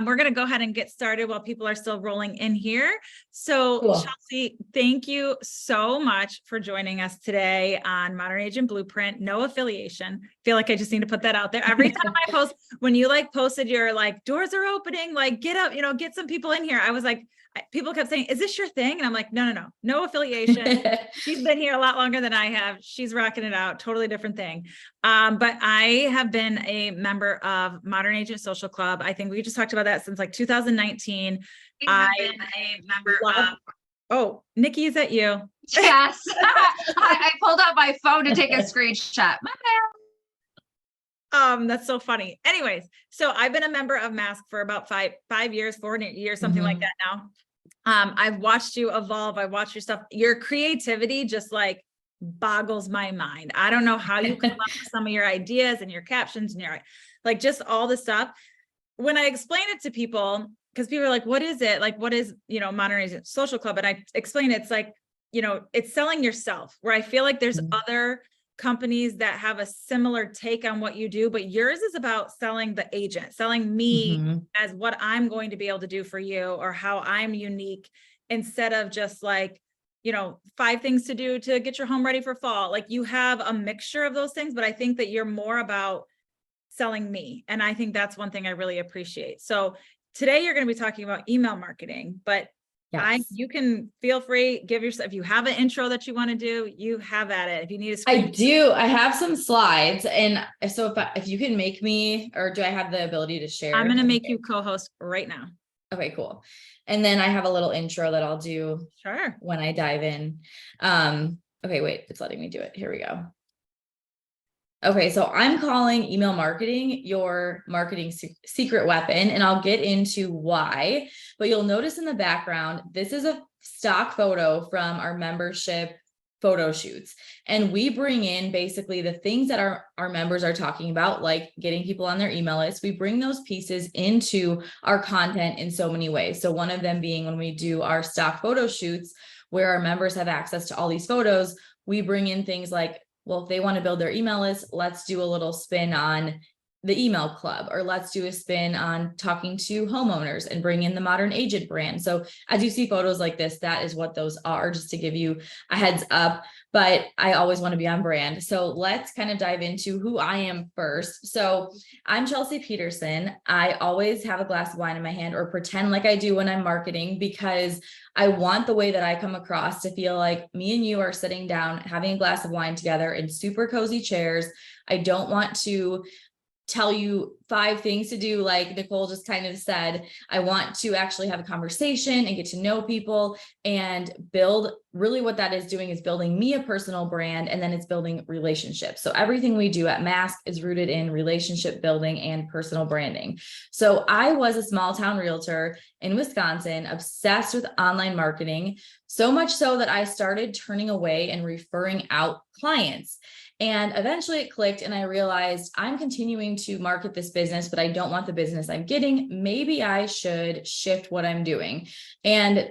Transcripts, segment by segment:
we're going to go ahead and get started while people are still rolling in here. So Cool. Chelsea, thank you so much for joining us today on Modern Agent Blueprint. No affiliation. I feel like I just need to put that out there. Every time I post, when you like posted your like doors are opening, like get up, get some people in here. I was like, people kept saying, is this your thing? And I'm like, no affiliation. She's been here a lot longer than I have. She's rocking it out. Totally different thing. But I have been a member of Modern Agent Social Club. I think we just talked about that since like 2019. I've been a member of, oh, Nikki, is that you? Yes. I pulled out my phone to take a screenshot. My bad. That's so funny. Anyways, so I've been a member of Mask for about 4 years, something like that now. I've watched you evolve. I watched your stuff. Your creativity just like boggles my mind. I don't know how you come up with some of your ideas and your captions and your like just all the stuff. When I explain it to people, because people are like, what is it? Like, what is, Modern Agent Social Club? And I explain it's like, it's selling yourself, where I feel like there's other companies that have a similar take on what you do, but yours is about selling the agent, selling me as what I'm going to be able to do for you or how I'm unique, instead of just like, 5 things to do to get your home ready for fall. Like you have a mixture of those things, but I think that you're more about selling me. And I think that's one thing I really appreciate. So today you're going to be talking about email marketing, but yes. You can feel free, give yourself, if you have an intro that you want to do, you have at it. If you need a screen. I do. I have some slides. And so if you can make me, or do I have the ability to share? I'm going to make you co-host right now. Okay, cool. And then I have a little intro that I'll do when I dive in. Okay, wait, it's letting me do it. Here we go. Okay, so I'm calling email marketing your marketing secret weapon, and I'll get into why, but you'll notice in the background, this is a stock photo from our membership photo shoots. And we bring in basically the things that our members are talking about, like getting people on their email list. We bring those pieces into our content in so many ways. So one of them being when we do our stock photo shoots, where our members have access to all these photos, we bring in things like, well, if they want to build their email list, let's do a little spin on the email club, or let's do a spin on talking to homeowners and bring in the Modern Agent brand. So as you see photos like this, that is what those are, just to give you a heads up, but I always want to be on brand. So let's kind of dive into who I am first. So I'm Chelsea Peterson. I always have a glass of wine in my hand, or pretend like I do when I'm marketing, because I want the way that I come across to feel like me and you are sitting down, having a glass of wine together in super cozy chairs. I don't want to tell you 5 things to do, like Nicole just kind of said. I want to actually have a conversation and get to know people and build. Really what that is doing is building me a personal brand, and then it's building relationships. So everything we do at Mask is rooted in relationship building and personal branding. So I was a small town realtor in Wisconsin, obsessed with online marketing, so much so that I started turning away and referring out clients. And eventually it clicked, and I realized I'm continuing to market this business, but I don't want the business I'm getting. Maybe I should shift what I'm doing. And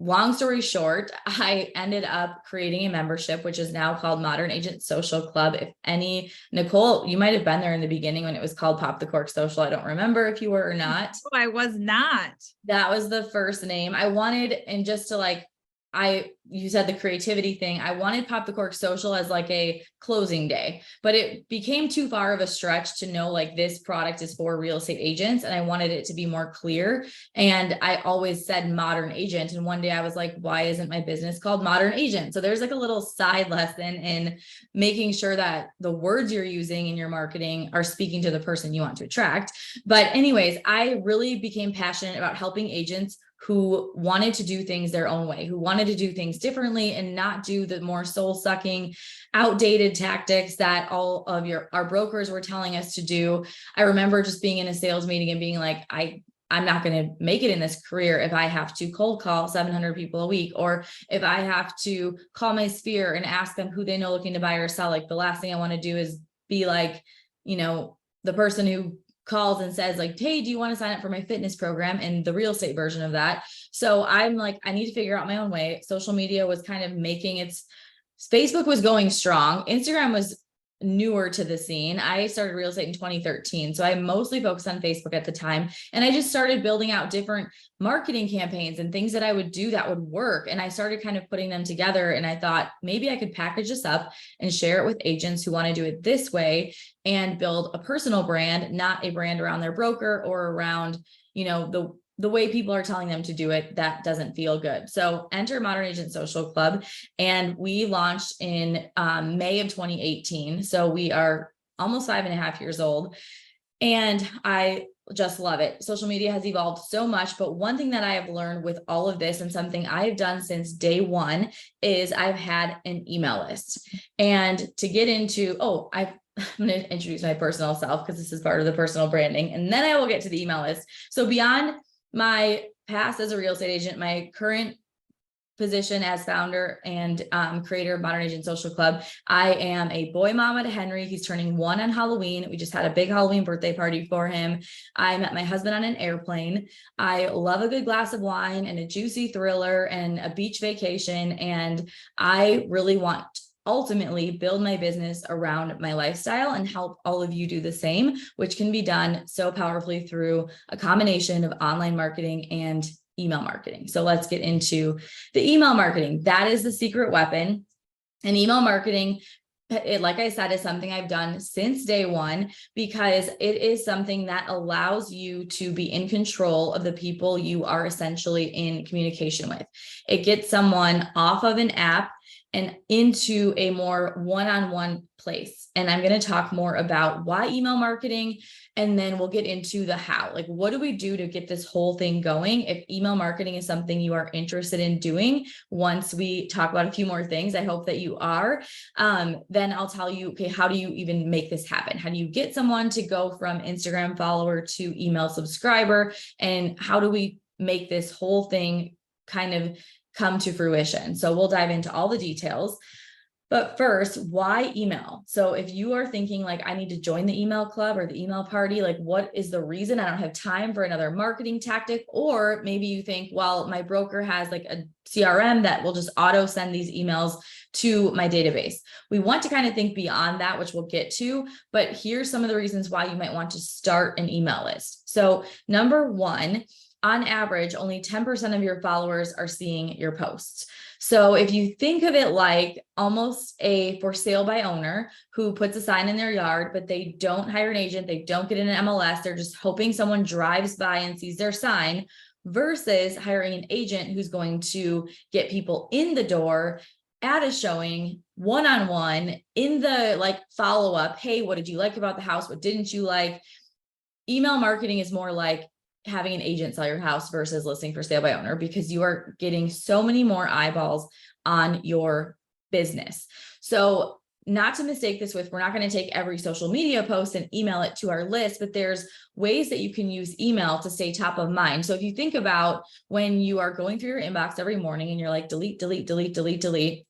long story short, I ended up creating a membership, which is now called Modern Agent Social Club. Nicole, you might have been there in the beginning when it was called Pop the Cork Social. I don't remember if you were or not. Oh, I was not. That was the first name I wanted. And just to you said the creativity thing, I wanted Pop the Cork Social as like a closing day, but it became too far of a stretch to know like this product is for real estate agents. And I wanted it to be more clear. And I always said Modern Agent. And one day I was like, why isn't my business called Modern Agent? So there's like a little side lesson in making sure that the words you're using in your marketing are speaking to the person you want to attract. But anyways, I really became passionate about helping agents who wanted to do things their own way, who wanted to do things differently and not do the more soul-sucking, outdated tactics that all of our brokers were telling us to do. I remember just being in a sales meeting and being like, I'm not going to make it in this career if I have to cold call 700 people a week, or if I have to call my sphere and ask them who they know looking to buy or sell. Like the last thing I want to do is be like, the person who calls and says like, hey, do you want to sign up for my fitness program, and the real estate version of that. So I'm like, I need to figure out my own way. Social media was kind of Facebook was going strong. Instagram was newer to the scene. I started real estate in 2013. So I mostly focused on Facebook at the time. And I just started building out different marketing campaigns and things that I would do that would work. And I started kind of putting them together. And I thought maybe I could package this up and share it with agents who want to do it this way and build a personal brand, not a brand around their broker or around, you know, the way people are telling them to do it. That doesn't feel good. So enter Modern Agent Social Club. And we launched in May of 2018. So we are almost 5.5 years old. And I just love it. Social media has evolved so much, but one thing that I have learned with all of this and something I've done since day one is I've had an email list. And to get into, I'm going to introduce my personal self because this is part of the personal branding, and then I will get to the email list. So beyond my past as a real estate agent, my current position as founder and creator of Modern Agent Social Club, I am a boy mama to Henry. He's turning 1 on Halloween. We just had a big Halloween birthday party for him. I met my husband on an airplane. I love a good glass of wine and a juicy thriller and a beach vacation. And I really want ultimately build my business around my lifestyle and help all of you do the same, which can be done so powerfully through a combination of online marketing and email marketing. So let's get into the email marketing. That is the secret weapon. And email marketing, like I said, is something I've done since day one because it is something that allows you to be in control of the people you are essentially in communication with. It gets someone off of an app and into a more one-on-one place. And I'm going to talk more about why email marketing, and then we'll get into the how. Like, what do we do to get this whole thing going? If email marketing is something you are interested in doing, once we talk about a few more things, I hope that you are, then I'll tell you, okay, how do you even make this happen? How do you get someone to go from Instagram follower to email subscriber? And how do we make this whole thing kind of come to fruition? So we'll dive into all the details. But first, why email? So if you are thinking like, I need to join the email club or the email party, like what is the reason? I don't have time for another marketing tactic. Or maybe you think, well, my broker has like a CRM that will just auto send these emails to my database. We want to kind of think beyond that, which we'll get to, but here's some of the reasons why you might want to start an email list. So number one, on average, only 10% of your followers are seeing your posts. So if you think of it like almost a for sale by owner who puts a sign in their yard, but they don't hire an agent, they don't get in an MLS, they're just hoping someone drives by and sees their sign, versus hiring an agent who's going to get people in the door at a showing, one-on-one, in the like follow-up, hey, what did you like about the house? What didn't you like? Email marketing is more like having an agent sell your house versus listing for sale by owner, because you are getting so many more eyeballs on your business. So not to mistake this with, we're not going to take every social media post and email it to our list, but there's ways that you can use email to stay top of mind. So if you think about when you are going through your inbox every morning and you're like, delete, delete, delete, delete, delete,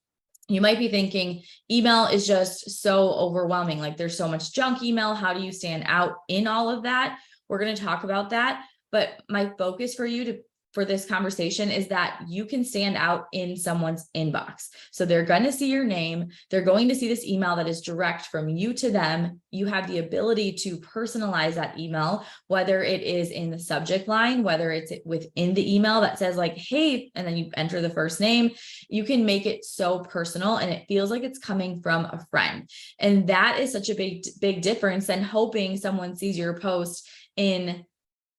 you might be thinking email is just so overwhelming. Like there's so much junk email. How do you stand out in all of that? We're going to talk about that. But my focus for you for this conversation is that you can stand out in someone's inbox. So they're going to see your name. They're going to see this email that is direct from you to them. You have the ability to personalize that email, whether it is in the subject line, whether it's within the email that says like, hey, and then you enter the first name. You can make it so personal and it feels like it's coming from a friend. And that is such a big difference than hoping someone sees your post in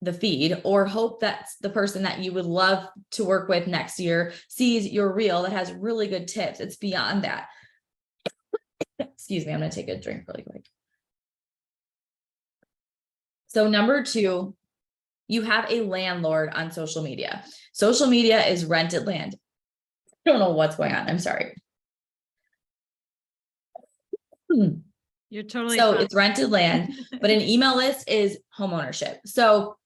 the feed, or hope that the person that you would love to work with next year sees your reel that has really good tips. It's beyond that. Excuse me, I'm going to take a drink really quick. So number two, you have a landlord on social media. Social media is rented land. I don't know what's going on. I'm sorry. You're totally so fine. It's rented land, but an email list is homeownership. So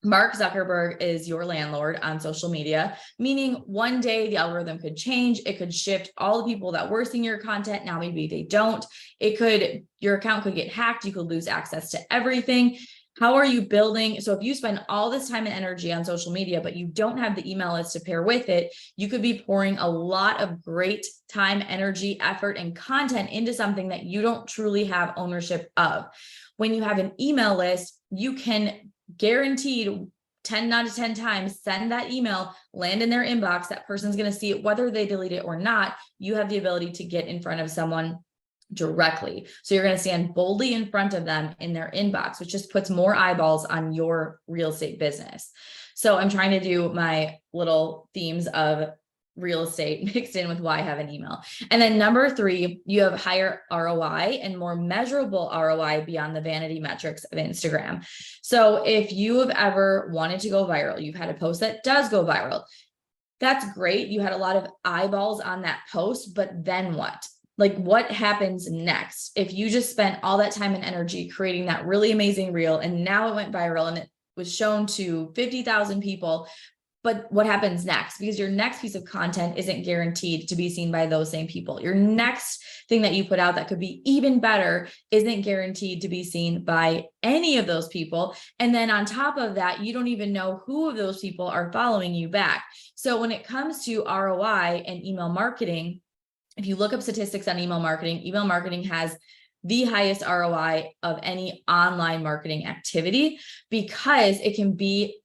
Mark Zuckerberg is your landlord on social media, meaning one day the algorithm could change. It could shift all the people that were seeing your content. Now maybe they don't. Your account could get hacked. You could lose access to everything. How are you building? So if you spend all this time and energy on social media, but you don't have the email list to pair with it, you could be pouring a lot of great time, energy, effort, and content into something that you don't truly have ownership of. When you have an email list, you can guaranteed 10 out of 10 times send that email, land in their inbox. That person's going to see it, whether they delete it or not. You have the ability to get in front of someone directly. So you're going to stand boldly in front of them in their inbox, which just puts more eyeballs on your real estate business. So I'm trying to do my little themes of real estate mixed in with why I have an email. And then number 3, you have higher ROI and more measurable ROI beyond the vanity metrics of Instagram. So if you have ever wanted to go viral, you've had a post that does go viral. That's great. You had a lot of eyeballs on that post, but then what? Like, what happens next? If you just spent all that time and energy creating that really amazing reel, and now it went viral and it was shown to 50,000 people, but what happens next? Because your next piece of content isn't guaranteed to be seen by those same people. Your next thing that you put out that could be even better isn't guaranteed to be seen by any of those people. And then on top of that, you don't even know who of those people are following you back. So when it comes to ROI and email marketing, if you look up statistics on email marketing has the highest ROI of any online marketing activity, because it can be,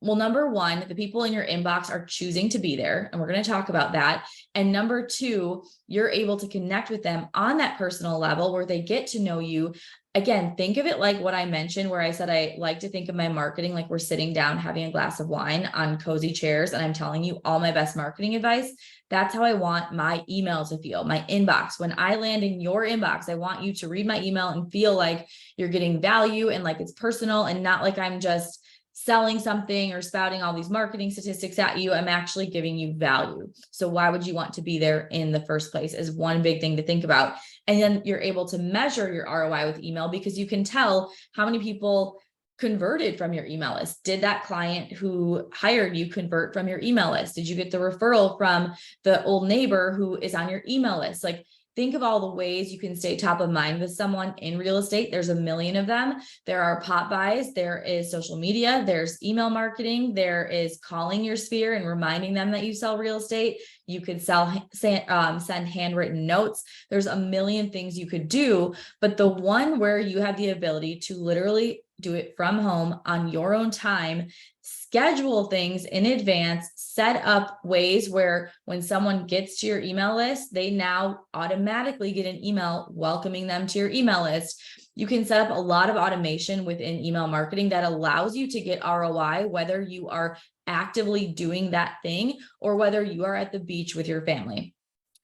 well, number 1, the people in your inbox are choosing to be there, and we're going to talk about that. And number 2, you're able to connect with them on that personal level where they get to know you. Again, think of it like what I mentioned, where I said I like to think of my marketing like we're sitting down having a glass of wine on cozy chairs, and I'm telling you all my best marketing advice. That's how I want my email to feel, my inbox. When I land in your inbox, I want you to read my email and feel like you're getting value and like it's personal, and not like I'm just selling something or spouting all these marketing statistics at you. I'm actually giving you value. So why would you want to be there in the first place is one big thing to think about. And then you're able to measure your ROI with email, because you can tell how many people converted from your email list. Did that client who hired you convert from your email list? Did you get the referral from the old neighbor who is on your email list? Like, think of all the ways you can stay top of mind with someone in real estate. There's a million of them. There are pop buys, there is social media, there's email marketing, there is calling your sphere and reminding them that you sell real estate. You could send handwritten notes. There's a million things you could do, but the one where you have the ability to literally do it from home on your own time, schedule things in advance, set up ways where when someone gets to your email list, they now automatically get an email welcoming them to your email list. You can set up a lot of automation within email marketing that allows you to get ROI, whether you are actively doing that thing or whether you are at the beach with your family.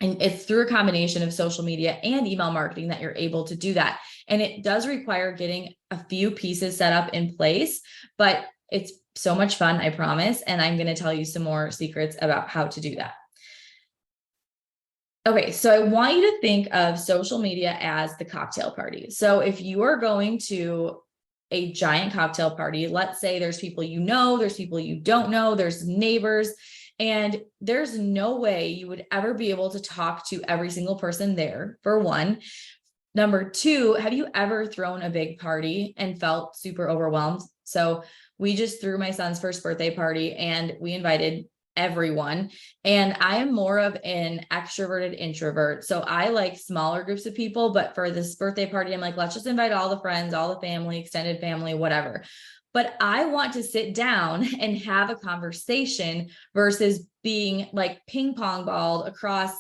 And it's through a combination of social media and email marketing that you're able to do that. And it does require getting a few pieces set up in place, but it's so much fun, I promise. And I'm going to tell you some more secrets about how to do that. Okay, so I want you to think of social media as the cocktail party. So if you are going to a giant cocktail party, let's say there's people you know, there's people you don't know, there's neighbors, and there's no way you would ever be able to talk to every single person there, for one. Number 2, have you ever thrown a big party and felt super overwhelmed? So we just threw my son's first birthday party and we invited everyone. And I am more of an extroverted introvert. So I like smaller groups of people, but for this birthday party, I'm like, let's just invite all the friends, all the family, extended family, whatever. But I want to sit down and have a conversation versus being like ping pong balled across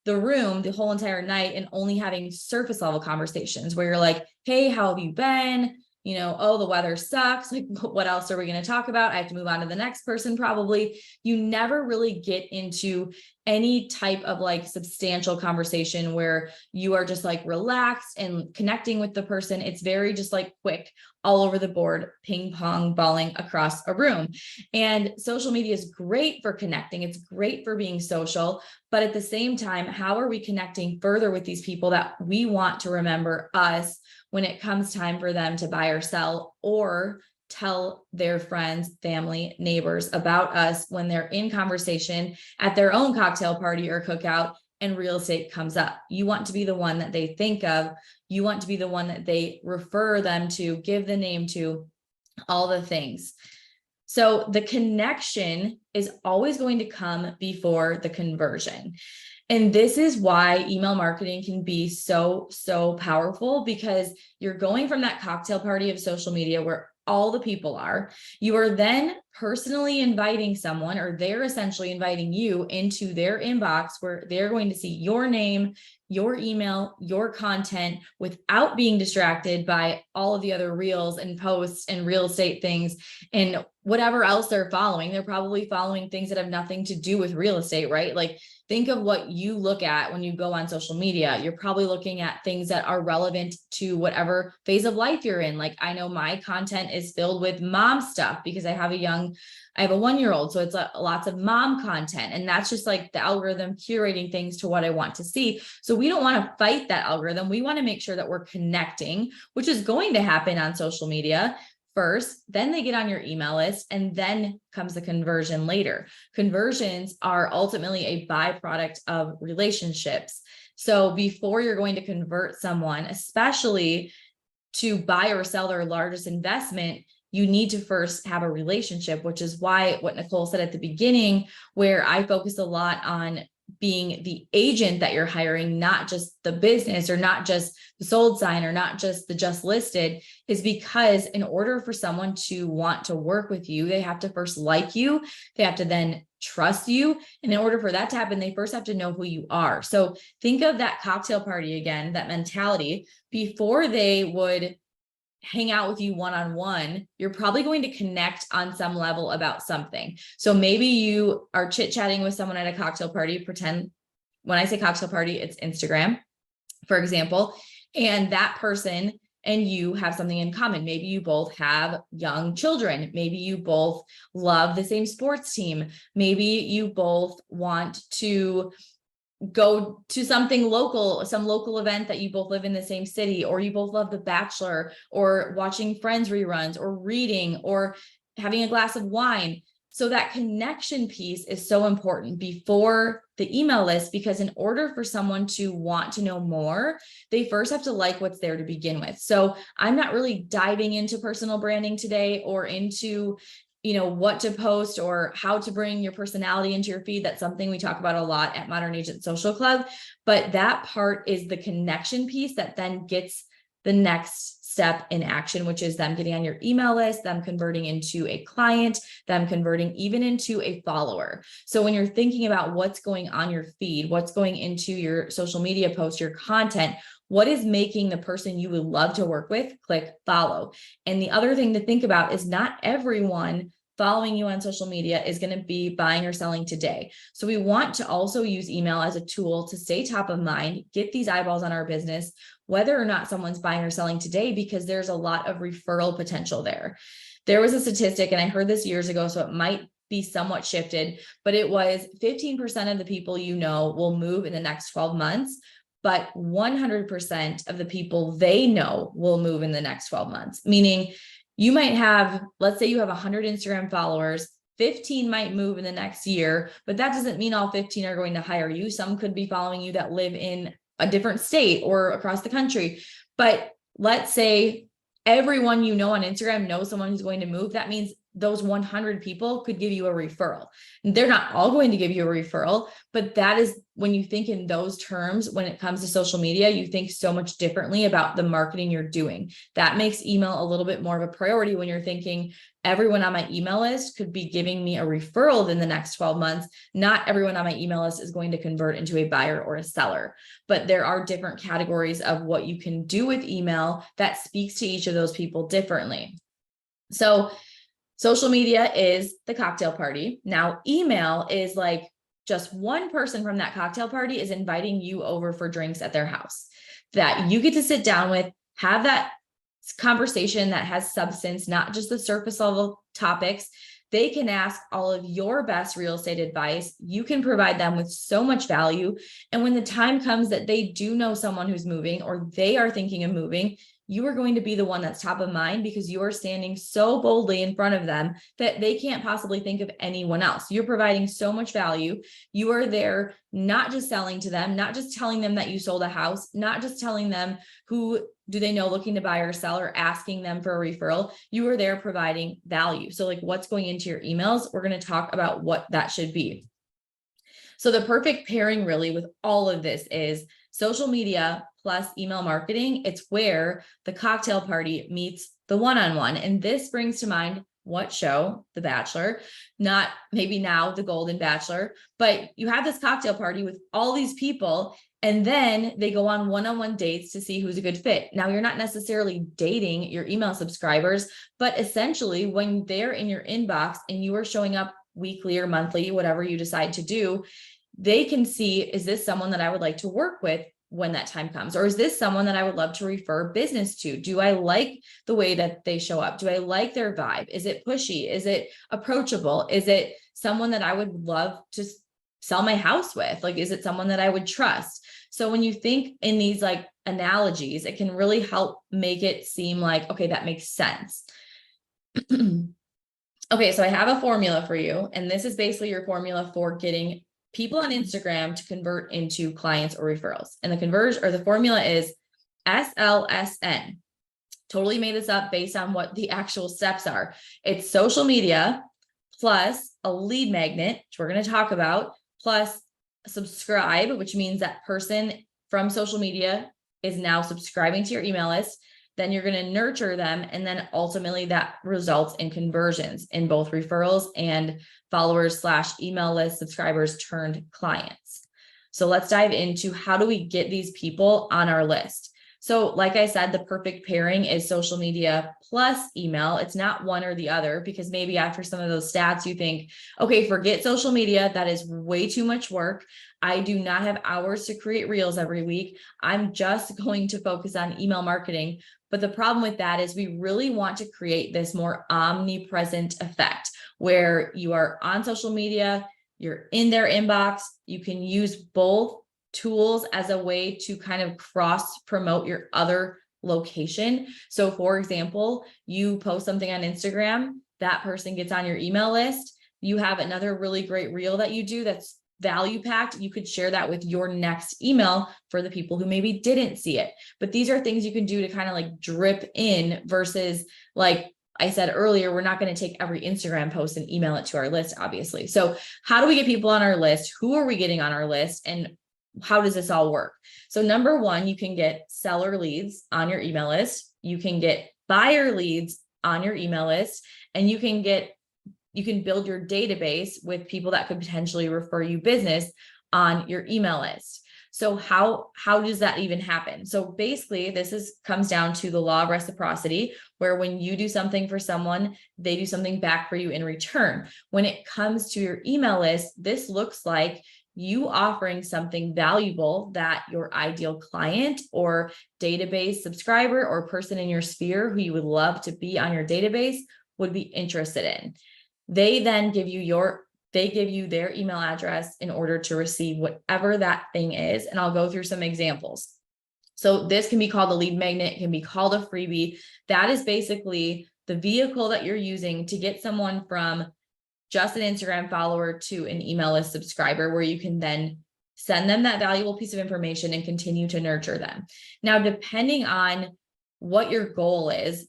the room the whole entire night and only having surface level conversations where you're like, hey, how have you been? You know, oh, the weather sucks. Like, what else are we going to talk about? I have to move on to the next person, probably. You never really get into any type of like substantial conversation where you are just like relaxed and connecting with the person. It's very just like quick, all over the board, ping pong balling across a room. And social media is great for connecting. It's great for being social. But at the same time, how are we connecting further with these people that we want to remember us when it comes time for them to buy or sell, or tell their friends, family, neighbors about us when they're in conversation at their own cocktail party or cookout and real estate comes up? You want to be the one that they think of. You want to be the one that they refer them to, give the name to, all the things. So the connection is always going to come before the conversion. And this is why email marketing can be so, so powerful, because you're going from that cocktail party of social media where all the people are. You are then personally inviting someone, or they're essentially inviting you into their inbox where they're going to see your name, your email, your content, without being distracted by all of the other reels and posts and real estate things and whatever else they're following. They're probably following things that have nothing to do with real estate, right? Like, think of what you look at when you go on social media. You're probably looking at things that are relevant to whatever phase of life you're in. Like, I know my content is filled with mom stuff because I have a 1-year-old. So it's lots of mom content. And that's just like the algorithm curating things to what I want to see. So we don't want to fight that algorithm. We want to make sure that we're connecting, which is going to happen on social media first, then they get on your email list, and then comes the conversion later. Conversions are ultimately a byproduct of relationships. So before you're going to convert someone, especially to buy or sell their largest investment, you need to first have a relationship, which is why what Nicole said at the beginning, where I focus a lot on being the agent that you're hiring, not just the business, or not just the sold sign, or not just the just listed, is because in order for someone to want to work with you, they have to first like you. They have to then trust you. And in order for that to happen, they first have to know who you are. So think of that cocktail party again, that mentality. Before they would hang out with you one-on-one, you're probably going to connect on some level about something. So maybe you are chit-chatting with someone at a cocktail party. Pretend when I say cocktail party, it's Instagram, for example, and that person and you have something in common. Maybe you both have young children. Maybe you both love the same sports team. Maybe you both want to go to something local, some local event that you both live in the same city, or you both love The Bachelor, or watching Friends reruns, or reading, or having a glass of wine. So that connection piece is so important before the email list, because in order for someone to want to know more, they first have to like what's there to begin with. So I'm not really diving into personal branding today, or into what to post or how to bring your personality into your feed. That's something we talk about a lot at Modern Agent Social Club. But that part is the connection piece that then gets the next step in action, which is them getting on your email list, them converting into a client, them converting even into a follower. So when you're thinking about what's going on your feed, what's going into your social media posts, your content, what is making the person you would love to work with click follow? And the other thing to think about is not everyone following you on social media is going to be buying or selling today. So we want to also use email as a tool to stay top of mind, get these eyeballs on our business, whether or not someone's buying or selling today, because there's a lot of referral potential there. There was a statistic, and I heard this years ago, so it might be somewhat shifted, but it was 15% of the people will move in the next 12 months. But 100% of the people they know will move in the next 12 months, meaning you might have, let's say you have 100 Instagram followers, 15 might move in the next year, but that doesn't mean all 15 are going to hire you. Some could be following you that live in a different state or across the country. But let's say everyone on Instagram knows someone who's going to move. That means those 100 people could give you a referral. They're not all going to give you a referral, but that is when you think in those terms, when it comes to social media, you think so much differently about the marketing you're doing. That makes email a little bit more of a priority when you're thinking everyone on my email list could be giving me a referral in the next 12 months. Not everyone on my email list is going to convert into a buyer or a seller, but there are different categories of what you can do with email that speaks to each of those people differently. So social media is the cocktail party. Now, email is like just one person from that cocktail party is inviting you over for drinks at their house that you get to sit down with, have that conversation that has substance, not just the surface level topics. They can ask all of your best real estate advice. You can provide them with so much value. And when the time comes that they do know someone who's moving, or they are thinking of moving, you are going to be the one that's top of mind because you are standing so boldly in front of them that they can't possibly think of anyone else. You're providing so much value. You are there not just selling to them, not just telling them that you sold a house, not just telling them who do they know looking to buy or sell or asking them for a referral. You are there providing value. So like what's going into your emails, we're going to talk about what that should be. So the perfect pairing really with all of this is social media plus email marketing. It's where the cocktail party meets the one-on-one. And this brings to mind what show? The Bachelor, not maybe now the Golden Bachelor, but you have this cocktail party with all these people, and then they go on one-on-one dates to see who's a good fit. Now, you're not necessarily dating your email subscribers, but essentially when they're in your inbox and you are showing up weekly or monthly, whatever you decide to do, they can see, is this someone that I would like to work with when that time comes? Or is this someone that I would love to refer business to? Do I like the way that they show up? Do I like their vibe? Is it pushy? Is it approachable? Is it someone that I would love to sell my house with? Like, is it someone that I would trust? So when you think in these like analogies, it can really help make it seem like, okay, that makes sense. Okay, so I have a formula for you, and this is basically your formula for getting people on Instagram to convert into clients or referrals. And the conversion or the formula is SLSN. Totally made this up based on what the actual steps are. It's social media plus a lead magnet, which we're going to talk about, plus subscribe, which means that person from social media is now subscribing to your email list. Then you're going to nurture them. And then ultimately that results in conversions in both referrals and followers / email list subscribers turned clients. So let's dive into how do we get these people on our list? So like I said, the perfect pairing is social media plus email. It's not one or the other, because maybe after some of those stats, you think, okay, forget social media. That is way too much work. I do not have hours to create reels every week. I'm just going to focus on email marketing. But the problem with that is we really want to create this more omnipresent effect where you are on social media, you're in their inbox, you can use both tools as a way to kind of cross promote your other location. So for example, you post something on Instagram, that person gets on your email list. You have another really great reel that you do that's value packed. You could share that with your next email for the people who maybe didn't see it. But these are things you can do to kind of like drip in versus, like I said earlier, we're not going to take every Instagram post and email it to our list, obviously. So how do we get people on our list? Who are we getting on our list? And how does this all work? So number one, you can get seller leads on your email list. You can get buyer leads on your email list, and you can build your database with people that could potentially refer you business on your email list. So how does that even happen? So basically comes down to the law of reciprocity, where when you do something for someone, they do something back for you in return. When it comes to your email list, this looks like you offering something valuable that your ideal client or database subscriber or person in your sphere who you would love to be on your database would be interested in. They then give you their email address in order to receive whatever that thing is. And I'll go through some examples. So this can be called a lead magnet, it can be called a freebie. That is basically the vehicle that you're using to get someone from just an Instagram follower to an email list subscriber, where you can then send them that valuable piece of information and continue to nurture them. Now, depending on what your goal is,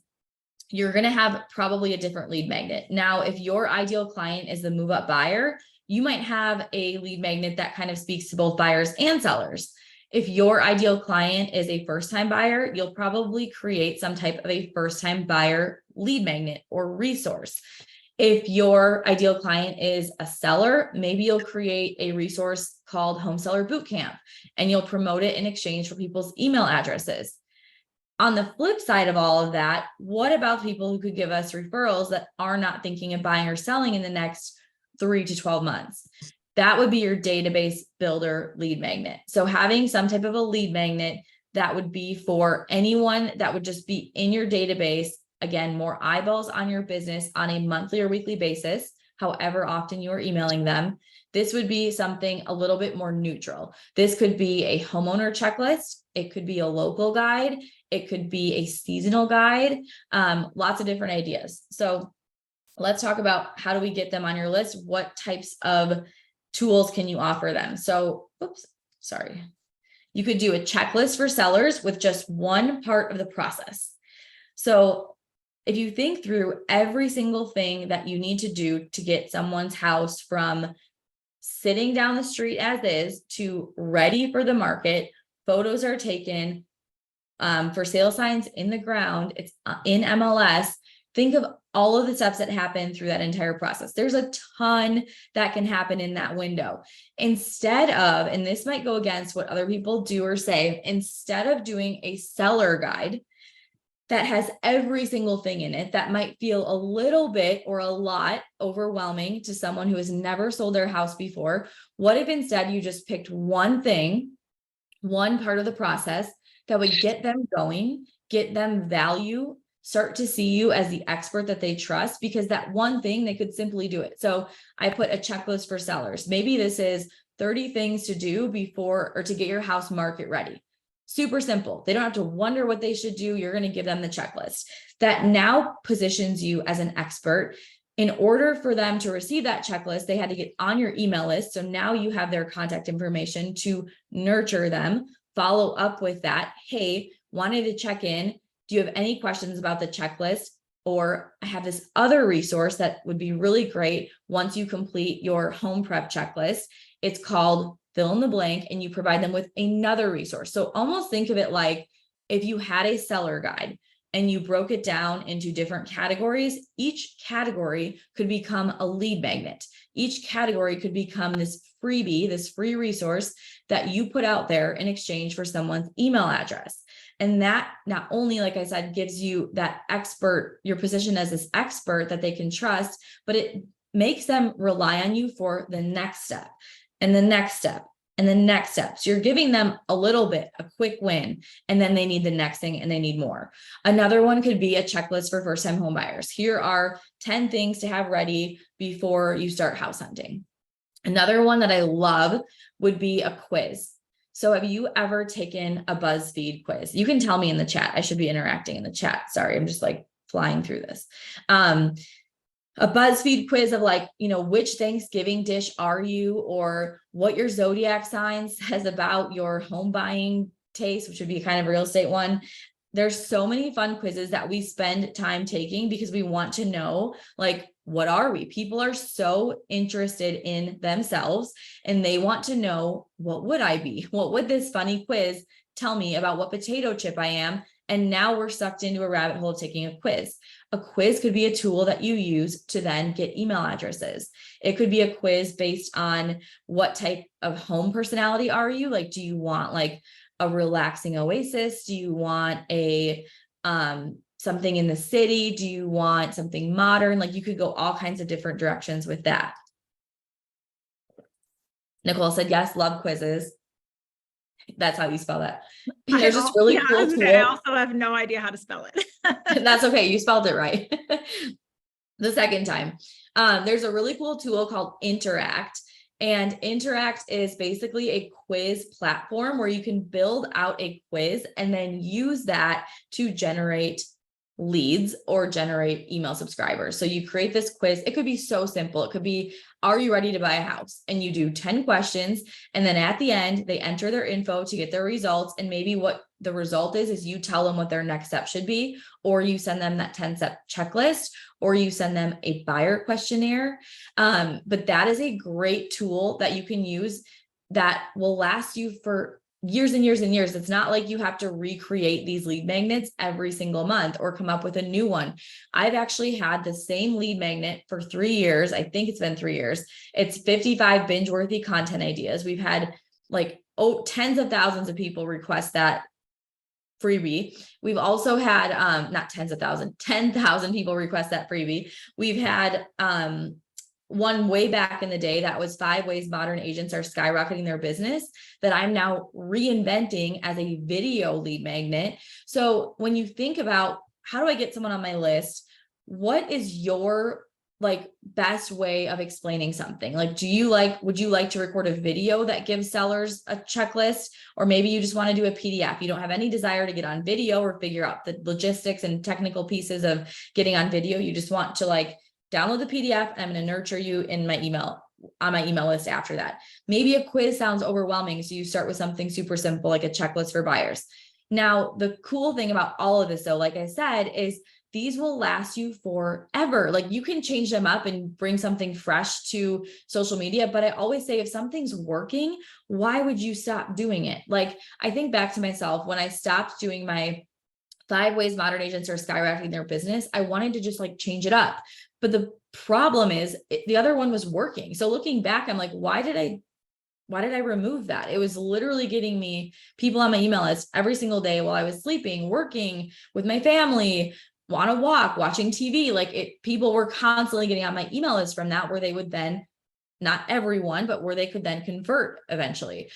you're going to have probably a different lead magnet. Now, if your ideal client is the move up buyer, you might have a lead magnet that kind of speaks to both buyers and sellers. If your ideal client is a first-time buyer, you'll probably create some type of a first-time buyer lead magnet or resource. If your ideal client is a seller, maybe you'll create a resource called Home Seller Bootcamp, and you'll promote it in exchange for people's email addresses. On the flip side of all of that, what about people who could give us referrals that are not thinking of buying or selling in the next 3 to 12 months? That would be your database builder lead magnet. So having some type of a lead magnet that would be for anyone that would just be in your database. Again, more eyeballs on your business on a monthly or weekly basis, however often you are emailing them. This would be something a little bit more neutral. This could be a homeowner checklist. It could be a local guide. It could be a seasonal guide, lots of different ideas. So let's talk about how do we get them on your list? What types of tools can you offer them? So, oops, sorry. You could do a checklist for sellers with just one part of the process. So if you think through every single thing that you need to do to get someone's house from sitting down the street as is to ready for the market, photos are taken, for sale signs in the ground, it's in MLS. Think of all of the steps that happen through that entire process. There's a ton that can happen in that window. Instead of, and this might go against what other people do or say, instead of doing a seller guide that has every single thing in it that might feel a little bit or a lot overwhelming to someone who has never sold their house before, what if instead you just picked one thing, one part of the process that would get them going, get them value, start to see you as the expert that they trust, because that one thing, they could simply do it. So I put a checklist for sellers. Maybe this is 30 things to do before or to get your house market ready. Super simple. They don't have to wonder what they should do. You're going to give them the checklist that now positions you as an expert. In order for them to receive that checklist, they had to get on your email list. So now you have their contact information to nurture them, follow up with that. Hey, wanted to check in. Do you have any questions about the checklist? Or I have this other resource that would be really great once you complete your home prep checklist. It's called fill in the blank, and you provide them with another resource. So almost think of it like if you had a seller guide and you broke it down into different categories, each category could become a lead magnet. Each category could become this freebie, this free resource that you put out there in exchange for someone's email address. And that not only, like I said, gives you that expert, your position as this expert that they can trust, but it makes them rely on you for the next step and the next step and the next step. So you're giving them a little bit, a quick win, and then they need the next thing and they need more. Another one could be a checklist for first-time home buyers. Here are 10 things to have ready before you start house hunting. Another one that I love would be a quiz. So have you ever taken a BuzzFeed quiz? You can tell me in the chat. I should be interacting in the chat. Sorry, I'm just like flying through this. A BuzzFeed quiz of like, which Thanksgiving dish are you, or what your zodiac sign says about your home buying taste, which would be kind of a real estate one. There's so many fun quizzes that we spend time taking because we want to know, like, what are we? People are so interested in themselves and they want to know, what would I be? What would this funny quiz tell me about what potato chip I am? And now we're sucked into a rabbit hole taking a quiz. A quiz could be a tool that you use to then get email addresses. It could be a quiz based on what type of home personality are you? Like, do you want like a relaxing oasis? Do you want a something in the city? Do you want something modern? Like, you could go all kinds of different directions with that. Nicole said, yes, love quizzes. That's how you spell that. There's this really cool tool. I also have no idea how to spell it. That's okay. You spelled it right. The second time. There's a really cool tool called Interact. And Interact is basically a quiz platform where you can build out a quiz and then use that to generate leads or generate email subscribers. So you create this quiz. It could be so simple. It could be, are you ready to buy a house? And you do 10 questions. And then at the end, they enter their info to get their results. And maybe what the result is you tell them what their next step should be, or you send them that 10-step checklist, or you send them a buyer questionnaire. But that is a great tool that you can use that will last you for years and years and years. It's not like you have to recreate these lead magnets every single month or come up with a new one. I've actually had the same lead magnet for 3 years. I think it's been 3 years. It's 55 binge-worthy content ideas. We've had like tens of thousands of people request that freebie. We've also had not tens of thousands, 10,000 people request that freebie. We've had one way back in the day that was 5 ways modern agents are skyrocketing their business that I'm now reinventing as a video lead magnet. So when you think about how do I get someone on my list, what is your like best way of explaining something? Like, would you like to record a video that gives sellers a checklist? Or maybe you just want to do a PDF. You don't have any desire to get on video or figure out the logistics and technical pieces of getting on video. You just want to like download the PDF. I'm going to nurture you in my email, on my email list after that. Maybe a quiz sounds overwhelming. So you start with something super simple, like a checklist for buyers. Now, the cool thing about all of this, though, like I said, is these will last you forever. Like you can change them up and bring something fresh to social media. But I always say, if something's working, why would you stop doing it? Like, I think back to myself when I stopped doing my 5 ways modern agents are skyrocketing their business. I wanted to just like change it up. But the problem is the other one was working. So looking back, I'm like, why did I remove that? It was literally getting me people on my email list every single day while I was sleeping, working with my family, on a walk, watching TV. Like people were constantly getting on my email list from that, where they would then, not everyone, but where they could then convert eventually.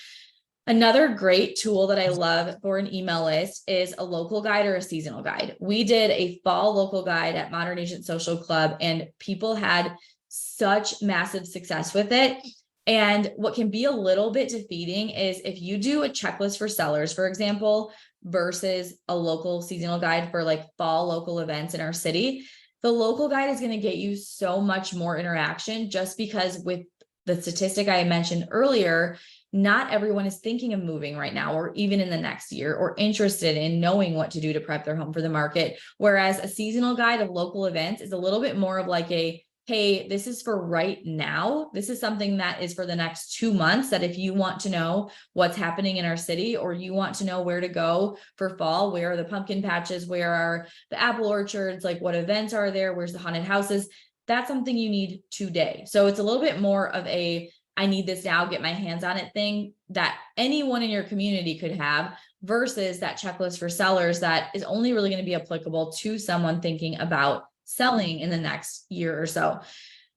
Another great tool that I love for an email list is a local guide or a seasonal guide. We did a fall local guide at Modern Agent Social Club, and people had such massive success with it. And what can be a little bit defeating is if you do a checklist for sellers, for example, versus a local seasonal guide for like fall local events in our city, the local guide is going to get you so much more interaction, just because with the statistic I mentioned earlier, not everyone is thinking of moving right now, or even in the next year, or interested in knowing what to do to prep their home for the market. Whereas a seasonal guide of local events is a little bit more of like a, hey, this is for right now. This is something that is for the next 2 months, that if you want to know what's happening in our city, or you want to know where to go for fall, where are the pumpkin patches, where are the apple orchards, like what events are there, where's the haunted houses, that's something you need today. So it's a little bit more of a, I need this now, get my hands on it thing that anyone in your community could have, versus that checklist for sellers that is only really going to be applicable to someone thinking about selling in the next year or so.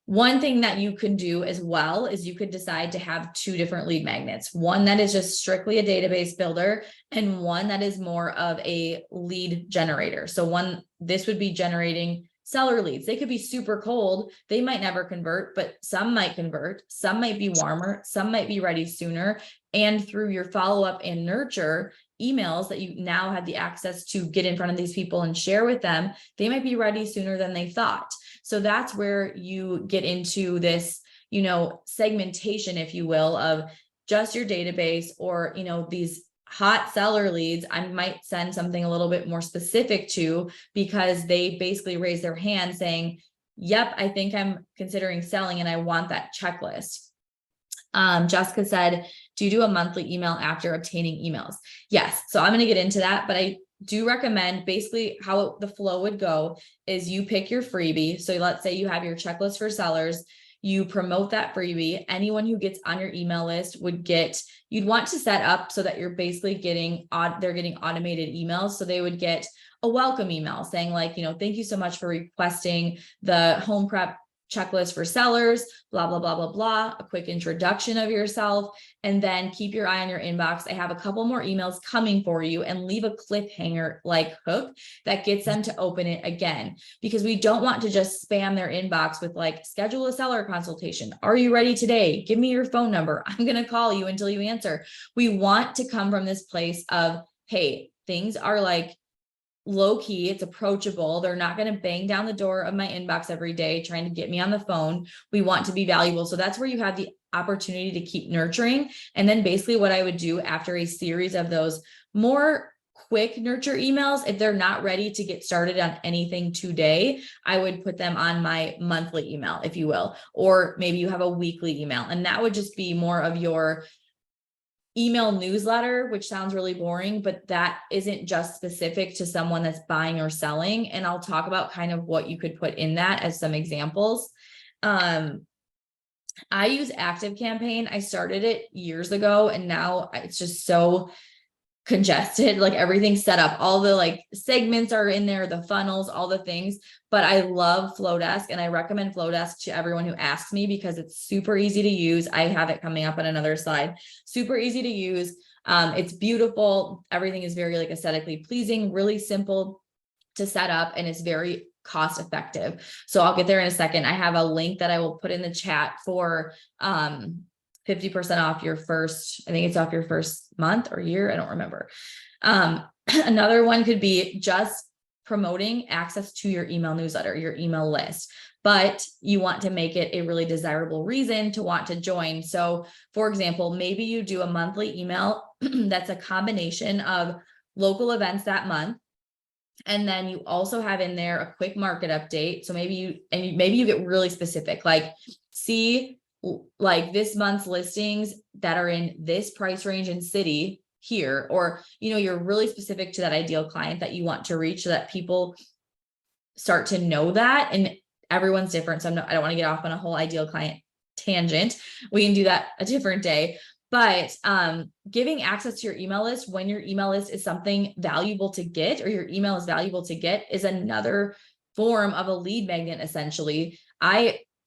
One thing that you could do as well is you could decide to have 2 different lead magnets, one that is just strictly a database builder, and one that is more of a lead generator. So this would be generating seller leads. They could be super cold. They might never convert, but some might convert. Some might be warmer. Some might be ready sooner. And through your follow-up and nurture emails that you now have the access to get in front of these people and share with them, they might be ready sooner than they thought. So that's where you get into this, segmentation, if you will, of just your database, or, these hot seller leads, I might send something a little bit more specific to, because they basically raise their hand saying, yep, I think I'm considering selling and I want that checklist. Jessica said, do you do a monthly email after obtaining emails? Yes. So I'm going to get into that, but I do recommend basically how the flow would go is you pick your freebie. So let's say you have your checklist for sellers. You promote that freebie. Anyone who gets on your email list you'd want to set up so that you're basically they're getting automated emails. So they would get a welcome email saying like, thank you so much for requesting the home prep checklist for sellers, blah, blah, blah, blah, blah, a quick introduction of yourself, and then keep your eye on your inbox. I have a couple more emails coming for you, and leave a cliffhanger like hook that gets them to open it again, because we don't want to just spam their inbox with like, schedule a seller consultation. Are you ready today? Give me your phone number. I'm going to call you until you answer. We want to come from this place of, hey, things are like low key, it's approachable. They're not going to bang down the door of my inbox every day trying to get me on the phone. We want to be valuable. So that's where you have the opportunity to keep nurturing. And then basically what I would do after a series of those more quick nurture emails, if they're not ready to get started on anything today, I would put them on my monthly email, if you will, or maybe you have a weekly email, and that would just be more of your email newsletter, which sounds really boring, but that isn't just specific to someone that's buying or selling. And I'll talk about kind of what you could put in that as some examples. I use ActiveCampaign. I started it years ago, and now it's just so congested, like everything's set up, all the like segments are in there, the funnels, all the things. But I love Flowdesk, and I recommend Flowdesk to everyone who asks me, because it's super easy to use. I have it coming up on another slide. Super easy to use. It's beautiful. Everything is very like aesthetically pleasing, really simple to set up, and it's very cost effective. So I'll get there in a second. I have a link that I will put in the chat for 50% off your first, I think it's off your first month or year. I don't remember. Another one could be just promoting access to your email newsletter, your email list, but you want to make it a really desirable reason to want to join. So for example, maybe you do a monthly email that's a combination of local events that month. And then you also have in there a quick market update. So maybe you get really specific, like see like this month's listings that are in this price range and city here, or, you're really specific to that ideal client that you want to reach so that people start to know that. And everyone's different. So I don't want to get off on a whole ideal client tangent. We can do that a different day. But giving access to your email list when your email list is something valuable to get, or your email is valuable to get, is another form of a lead magnet. Essentially,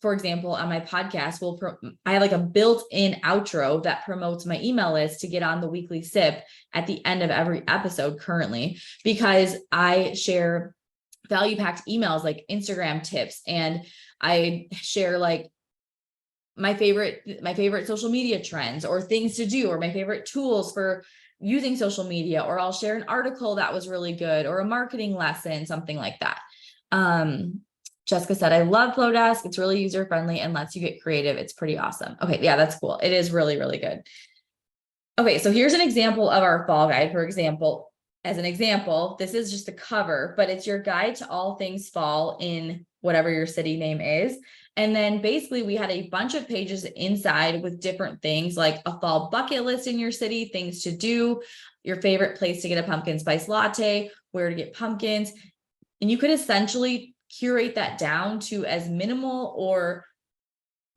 for example, on my podcast, I have like a built-in outro that promotes my email list to get on the weekly sip at the end of every episode currently, because I share value-packed emails like Instagram tips, and I share like my favorite social media trends or things to do, or my favorite tools for using social media, or I'll share an article that was really good, or a marketing lesson, something like that. Jessica said, I love Flowdesk. It's really user-friendly and lets you get creative. It's pretty awesome. Okay. Yeah, that's cool. It is really, really good. Okay. So here's an example of our fall guide. For example, as an example, this is just a cover, but it's your guide to all things fall in whatever your city name is. And then basically we had a bunch of pages inside with different things like a fall bucket list in your city, things to do, your favorite place to get a pumpkin spice latte, where to get pumpkins. And you could essentially curate that down to as minimal or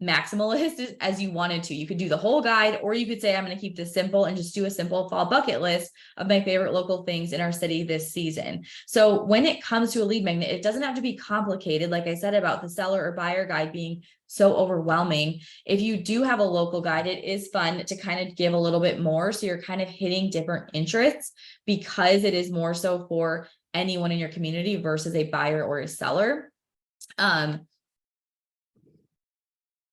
maximalist as you wanted to. You could do the whole guide, or you could say, I'm going to keep this simple and just do a simple fall bucket list of my favorite local things in our city this season. So when it comes to a lead magnet, it doesn't have to be complicated. Like I said about the seller or buyer guide being so overwhelming. If you do have a local guide, it is fun to kind of give a little bit more. So you're kind of hitting different interests, because it is more so for anyone in your community versus a buyer or a seller.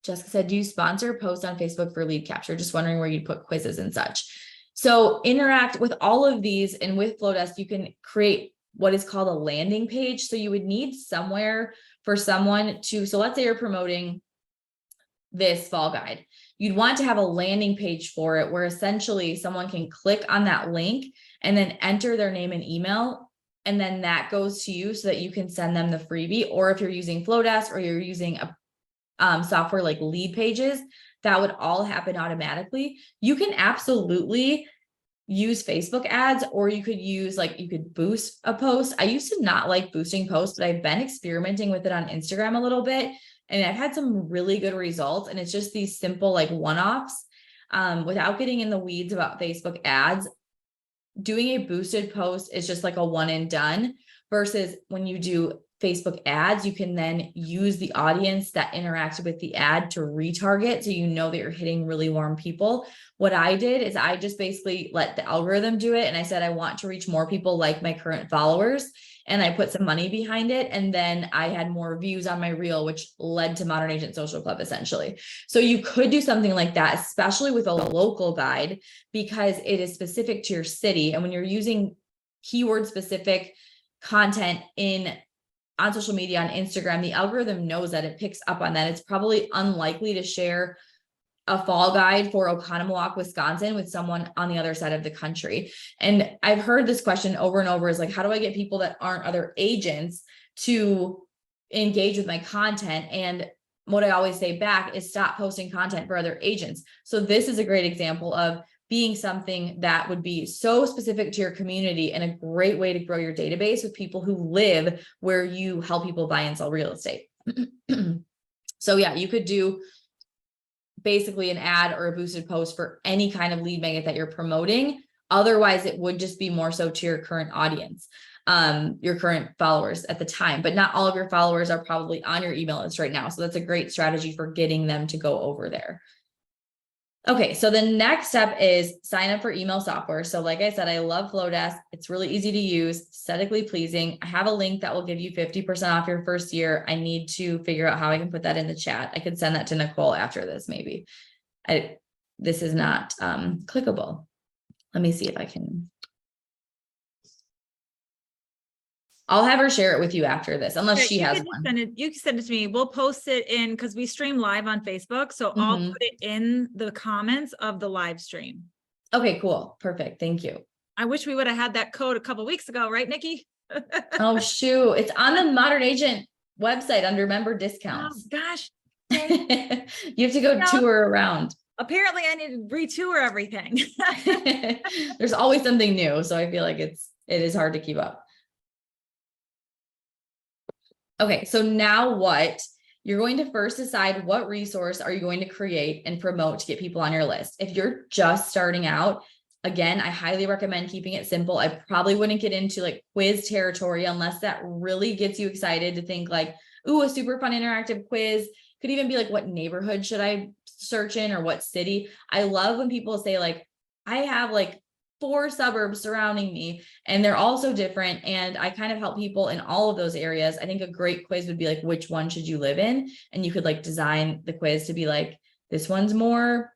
Jessica said, do you sponsor posts on Facebook for lead capture? Just wondering where you'd put quizzes and such. So interact with all of these, and with Flowdesk, you can create what is called a landing page. So you would need somewhere for someone to, so let's say you're promoting this fall guide. You'd want to have a landing page for it where essentially someone can click on that link and then enter their name and email. And then that goes to you so that you can send them the freebie. Or if you're using Flowdesk or you're using a software like Lead Pages, that would all happen automatically. You can absolutely use Facebook ads, or you could boost a post. I used to not like boosting posts, but I've been experimenting with it on Instagram a little bit, and I've had some really good results. And it's just these simple like one-offs without getting in the weeds about Facebook ads. Doing a boosted post is just like a one and done, versus when you do Facebook ads, you can then use the audience that interacted with the ad to retarget. So you know that you're hitting really warm people. What I did is I just basically let the algorithm do it. And I said, I want to reach more people like my current followers. And I put some money behind it. And then I had more views on my reel, which led to Modern Agent Social Club essentially. So you could do something like that, especially with a local guide, because it is specific to your city. And when you're using keyword specific content on social media, on Instagram, the algorithm knows that, it picks up on that. It's probably unlikely to share a fall guide for Oconomowoc, Wisconsin with someone on the other side of the country. And I've heard this question over and over, is like, how do I get people that aren't other agents to engage with my content? And what I always say back is stop posting content for other agents. So this is a great example of being something that would be so specific to your community, and a great way to grow your database with people who live where you help people buy and sell real estate. So yeah, you could do basically an ad or a boosted post for any kind of lead magnet that you're promoting. Otherwise, it would just be more so to your current audience, your current followers at the time, but not all of your followers are probably on your email list right now. So that's a great strategy for getting them to go over there. Okay, so the next step is sign up for email software. So like I said, I love Flowdesk. It's really easy to use, aesthetically pleasing. I have a link that will give you 50% off your first year. I need to figure out how I can put that in the chat. I could send that to Nicole after this, maybe. This is not clickable. Let me see if I can. I'll have her share it with you after this, unless she has one. You can send it to me. We'll post it in, because we stream live on Facebook. So I'll put it in the comments of the live stream. Okay, cool. Perfect. Thank you. I wish we would have had that code a couple of weeks ago, right, Nikki? Oh, shoot. It's on the Modern Agent website under member discounts. Oh, gosh. You have to go tour around. Apparently I need to retour everything. There's always something new. So I feel like it is hard to keep up. Okay, so now what? You're going to first decide what resource are you going to create and promote to get people on your list. If you're just starting out, again, I highly recommend keeping it simple. I probably wouldn't get into like quiz territory unless that really gets you excited to think like, ooh, a super fun interactive quiz. Could even be like, what neighborhood should I search in, or what city? I love when people say like, I have like 4 suburbs surrounding me and they're all so different. And I kind of help people in all of those areas. I think a great quiz would be like, which one should you live in? And you could like design the quiz to be like, this one's more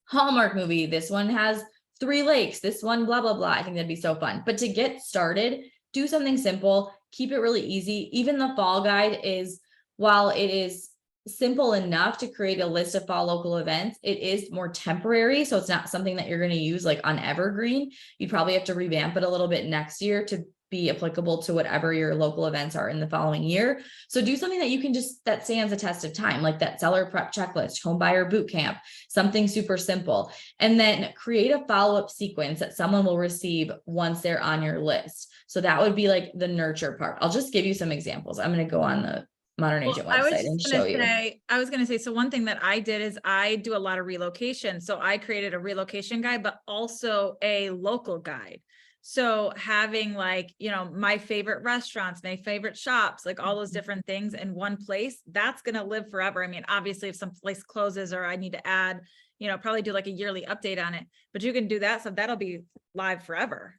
Hallmark movie. This one has 3 lakes. This one, blah, blah, blah. I think that'd be so fun. But to get started, do something simple, keep it really easy. Even the fall guide is, while it is simple enough to create a list of fall local events, it is more temporary. So it's not something that you're going to use like on evergreen. You probably have to revamp it a little bit next year to be applicable to whatever your local events are in the following year. So do something that you can just, that stands the test of time, like that seller prep checklist, home buyer boot camp, something super simple. And then create a follow-up sequence that someone will receive once they're on your list. So that would be like the nurture part. I'll just give you some examples. I'm going to go on the Modern Agent website and show you. I was going to say, so one thing that I did is I do a lot of relocation. So I created a relocation guide, but also a local guide. So having like, you know, my favorite restaurants, my favorite shops, like all those different things in one place, that's going to live forever. I mean, obviously if some place closes or I need to add, you know, probably do like a yearly update on it, but you can do that. So that'll be live forever.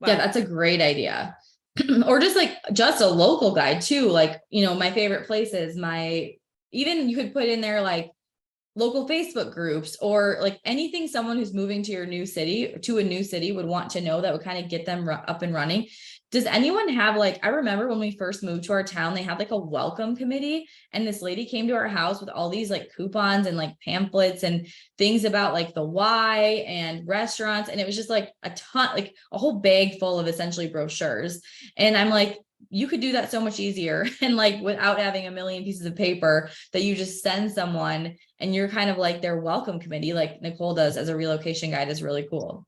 Wow. Yeah, that's a great idea. Or just a local guide too. Like, you know, my favorite places, even you could put in there like local Facebook groups, or like anything someone who's moving to a new city would want to know, that would kind of get them up and running. Does anyone have like, I remember when we first moved to our town, they had like a welcome committee, and this lady came to our house with all these like coupons and like pamphlets and things about like the Y and restaurants. And it was just like a ton, like a whole bag full of essentially brochures. And I'm like, you could do that so much easier, and like without having a million pieces of paper, that you just send someone and you're kind of like their welcome committee, like Nicole does as a relocation guide, is really cool.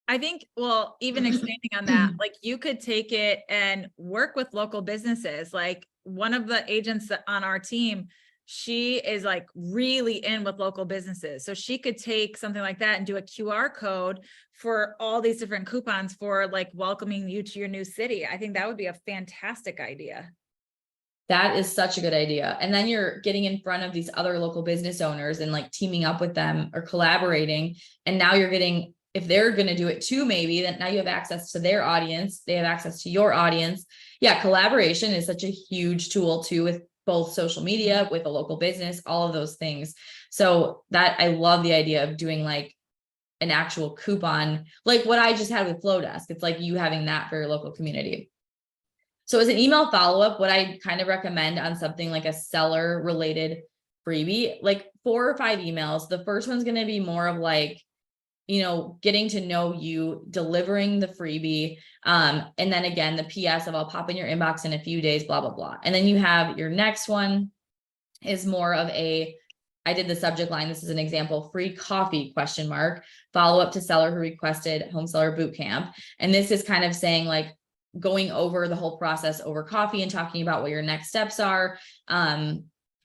I think, well, even expanding on that, like you could take it and work with local businesses. Like one of the agents on our team, she is like really in with local businesses. So she could take something like that and do a QR code for all these different coupons for like welcoming you to your new city. I think that would be a fantastic idea. That is such a good idea. And then you're getting in front of these other local business owners and like teaming up with them or collaborating. And now you're getting, if they're going to do it too, maybe then now you have access to their audience. They have access to your audience. Yeah. Collaboration is such a huge tool too, with both social media, with a local business, all of those things. So that, I love the idea of doing like an actual coupon, like what I just had with Flowdesk. It's like you having that for your local community. So as an email follow-up, what I kind of recommend on something like a seller related freebie, like 4 or 5 emails. The first one's going to be more of like, you know, getting to know you, delivering the freebie. And then again, the PS of I'll pop in your inbox in a few days, blah, blah, blah. And then you have your next one is more of a, I did the subject line. This is an example, free coffee ? Follow up to seller who requested home seller boot camp. And this is kind of saying like going over the whole process over coffee and talking about what your next steps are.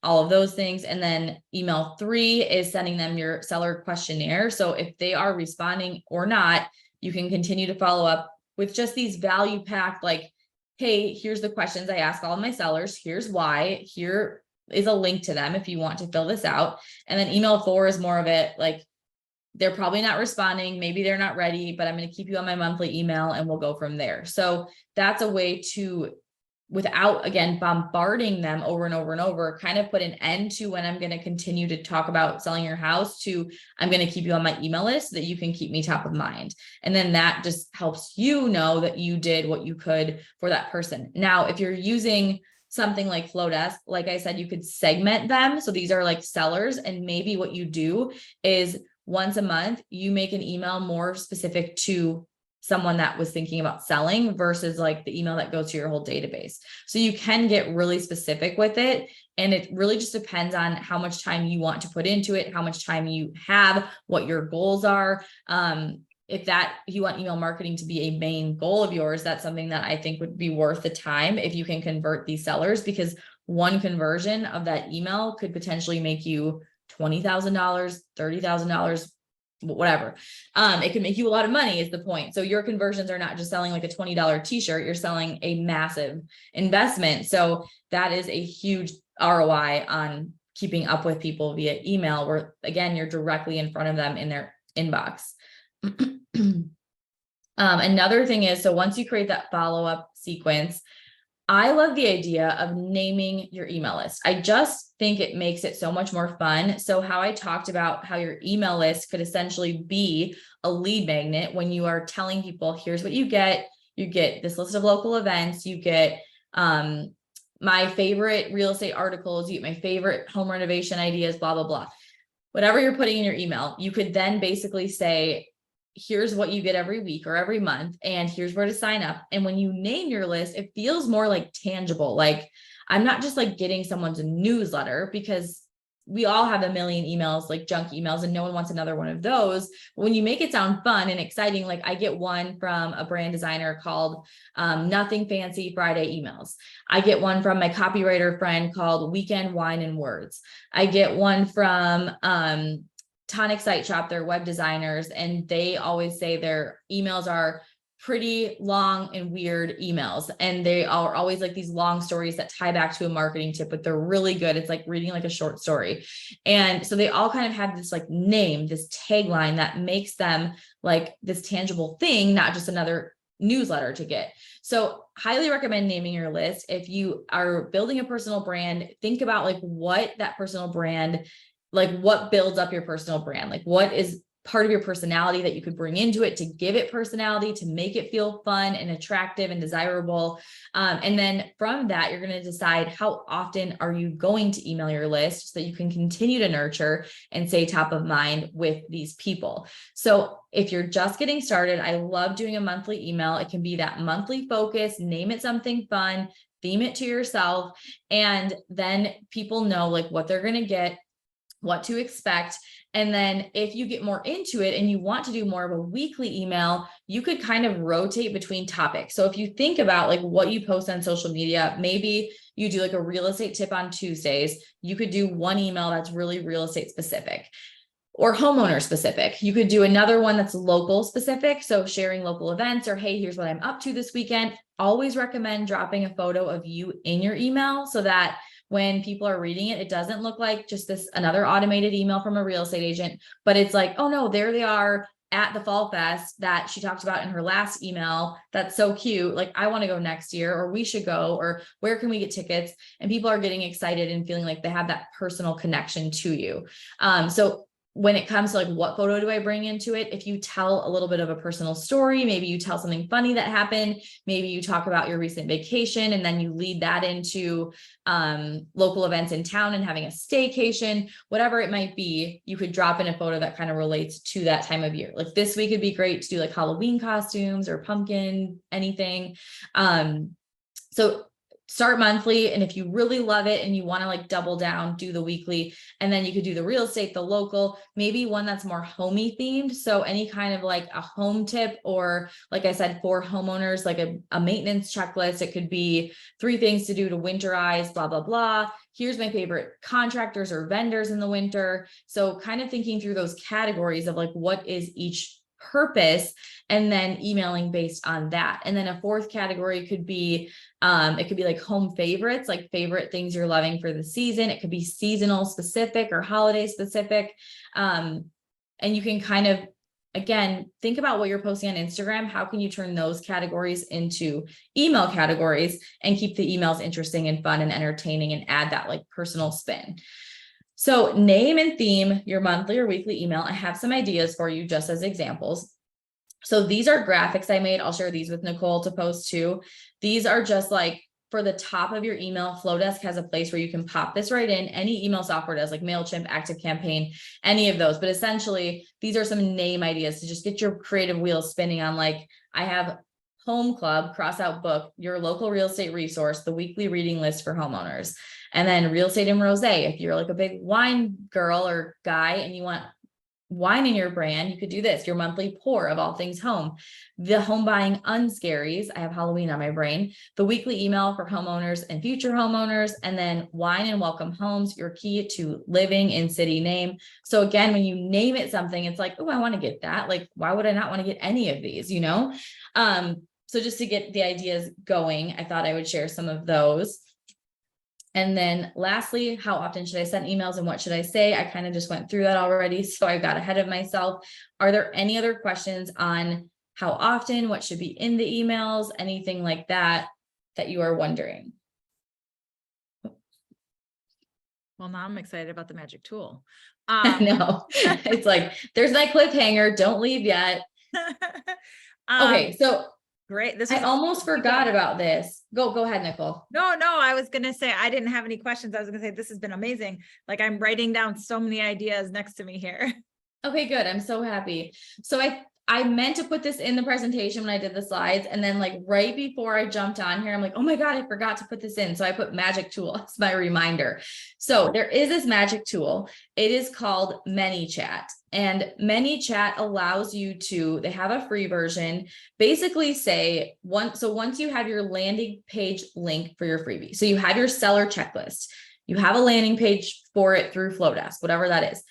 All of those things. And then email 3 is sending them your seller questionnaire. So if they are responding or not, you can continue to follow up with just these value packed, like, hey, here's the questions I ask all of my sellers. Here's why. Here is a link to them if you want to fill this out. And then email 4 is more of it, like, they're probably not responding. Maybe they're not ready, but I'm going to keep you on my monthly email and we'll go from there. So that's a way to, without, again, bombarding them over and over and over, kind of put an end to when I'm going to continue to talk about selling your house to, I'm going to keep you on my email list so that you can keep me top of mind. And then that just helps you know that you did what you could for that person. Now, if you're using something like Flowdesk, like I said, you could segment them. So these are like sellers. And maybe what you do is once a month, you make an email more specific to someone that was thinking about selling versus like the email that goes to your whole database. So you can get really specific with it. And it really just depends on how much time you want to put into it, how much time you have, what your goals are. If you want email marketing to be a main goal of yours, that's something that I think would be worth the time if you can convert these sellers, because one conversion of that email could potentially make you $20,000, $30,000, whatever. It could make you a lot of money is the point. So your conversions are not just selling like a $20 t-shirt, you're selling a massive investment. So that is a huge ROI on keeping up with people via email, where again, you're directly in front of them in their inbox. Another thing is, so once you create that follow-up sequence, I love the idea of naming your email list. I just think it makes it so much more fun. So how I talked about how your email list could essentially be a lead magnet when you are telling people, here's what you get this list of local events, you get my favorite real estate articles, you get my favorite home renovation ideas, blah, blah, blah. Whatever you're putting in your email, you could then basically say, here's what you get every week or every month, and here's where to sign up. And when you name your list, it feels more like tangible. Like I'm not just like getting someone's newsletter, because we all have a million emails, like junk emails, and no one wants another one of those. But when you make it sound fun and exciting, like I get one from a brand designer called Nothing Fancy Friday Emails. I get one from my copywriter friend called Weekend Wine and Words. I get one from Tonic Site Shop, they're web designers, and they always say their emails are pretty long and weird emails. And they are always like these long stories that tie back to a marketing tip, but they're really good. It's like reading like a short story. And so they all kind of have this like name, this tagline that makes them like this tangible thing, not just another newsletter to get. So highly recommend naming your list. If you are building a personal brand, think about like what that personal brand, like what builds up your personal brand, like what is part of your personality that you could bring into it to give it personality, to make it feel fun and attractive and desirable. And then from that, you're going to decide how often are you going to email your list so that you can continue to nurture and stay top of mind with these people. So if you're just getting started, I love doing a monthly email. It can be that monthly focus, name it something fun, theme it to yourself, and then people know like what they're going to get, what to expect. And then if you get more into it and you want to do more of a weekly email, you could kind of rotate between topics. So if you think about like what you post on social media, maybe you do like a real estate tip on Tuesdays, you could do one email that's really real estate specific or homeowner specific. You could do another one that's local specific. So sharing local events, or, hey, here's what I'm up to this weekend. Always recommend dropping a photo of you in your email so that when people are reading it, it doesn't look like just this another automated email from a real estate agent, but it's like, oh no, there they are at the Fall Fest that she talked about in her last email. That's so cute. Like, I want to go next year, or we should go, or where can we get tickets? And people are getting excited and feeling like they have that personal connection to you. So when it comes to like, what photo do I bring into it? If you tell a little bit of a personal story, maybe you tell something funny that happened, maybe you talk about your recent vacation, and then you lead that into local events in town and having a staycation, whatever it might be, you could drop in a photo that kind of relates to that time of year. Like this week would be great to do like Halloween costumes or pumpkin, anything. So start monthly. And if you really love it and you want to like double down, do the weekly, and then you could do the real estate, the local, maybe one that's more homey themed. So any kind of like a home tip, or like I said, for homeowners, like a maintenance checklist. It could be 3 things to do to winterize, blah, blah, blah. Here's my favorite contractors or vendors in the winter. So kind of thinking through those categories of like, what is each purpose, and then emailing based on that. And then a 4th category could be, it could be like home favorites, like favorite things you're loving for the season. It could be seasonal specific or holiday specific. And you can kind of, again, think about what you're posting on Instagram. How can you turn those categories into email categories and keep the emails interesting and fun and entertaining and add that like personal spin? So name and theme your monthly or weekly email. I have some ideas for you just as examples. So these are graphics I made. I'll share these with Nicole to post too. These are just like for the top of your email. Flowdesk has a place where you can pop this right in. Any email software does, like MailChimp, ActiveCampaign, any of those. But essentially, these are some name ideas to just get your creative wheels spinning on, like, I have Home Club, cross out book, your local real estate resource, the weekly reading list for homeowners. And then Real Estate and Rosé, if you're like a big wine girl or guy and you want wine in your brand, you could do this, your monthly pour of all things home. The home buying unscaries, I have Halloween on my brain, the weekly email for homeowners and future homeowners, and then wine and welcome homes, your key to living in city name. So again, when you name it something, it's like, oh, I want to get that. Like, why would I not want to get any of these, you know? So just to get the ideas going, I thought I would share some of those. And then lastly, how often should I send emails and what should I say? I kind of just went through that already, so I got ahead of myself. Are there any other questions on how often, what should be in the emails, anything like that, that you are wondering? Well, now I'm excited about the magic tool. No, it's like, there's my cliffhanger. Don't leave yet. Okay, so great. I almost forgot about this. Go ahead, Nicole. No, I was going to say, I didn't have any questions. I was going to say, this has been amazing. Like, I'm writing down so many ideas next to me here. Okay, good. I'm so happy. So I meant to put this in the presentation when I did the slides. And then like right before I jumped on here, I'm like, oh my God, I forgot to put this in. So I put magic tool as my reminder. So there is this magic tool. It is called ManyChat. And ManyChat allows you to, they have a free version, basically say once you have your landing page link for your freebie. So you have your seller checklist, you have a landing page for it through Flowdesk, whatever that is.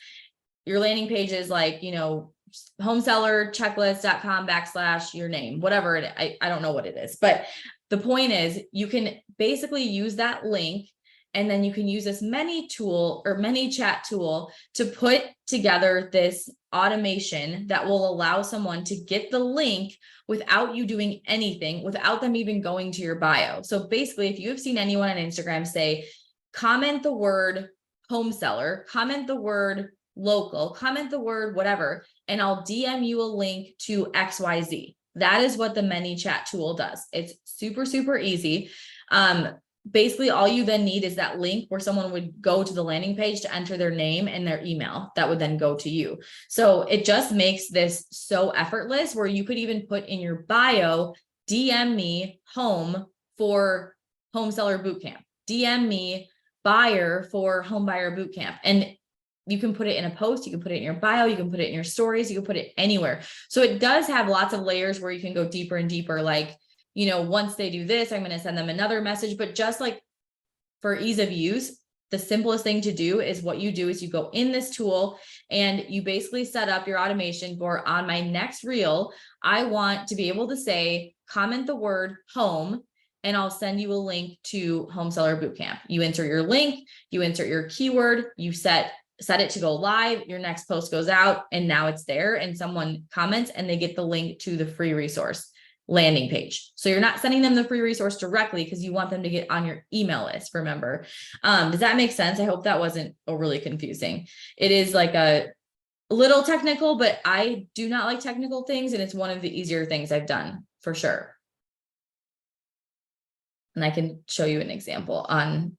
Your landing page is like, you know, homesellerchecklist.com/ your name, whatever it, I don't know what it is, but the point is you can basically use that link, and then you can use this ManyChat tool to put together this automation that will allow someone to get the link without you doing anything, without them even going to your bio. So basically, if you have seen anyone on Instagram say, comment the word home seller, comment the word local, comment the word whatever, and I'll DM you a link to XYZ. That is what the ManyChat tool does. It's super, super easy. Basically, all you then need is that link where someone would go to the landing page to enter their name and their email that would then go to you. So it just makes this so effortless, where you could even put in your bio, DM me home for home seller bootcamp, DM me buyer for home buyer bootcamp. And you can put it in a post, you can put it in your bio, you can put it in your stories, you can put it anywhere. So it does have lots of layers where you can go deeper and deeper. Like, you know, once they do this, I'm going to send them another message. But just like for ease of use, the simplest thing to do is what you do is you go in this tool and you basically set up your automation for, on my next reel, I want to be able to say, comment the word home, and I'll send you a link to Home Seller Bootcamp. You insert your link, you insert your keyword, you set it to go live, your next post goes out, and now it's there, and someone comments and they get the link to the free resource landing page. So you're not sending them the free resource directly because you want them to get on your email list, remember? Does that make sense? I hope that wasn't overly confusing. It is like a little technical, but I do not like technical things, and it's one of the easier things I've done for sure. And I can show you an example on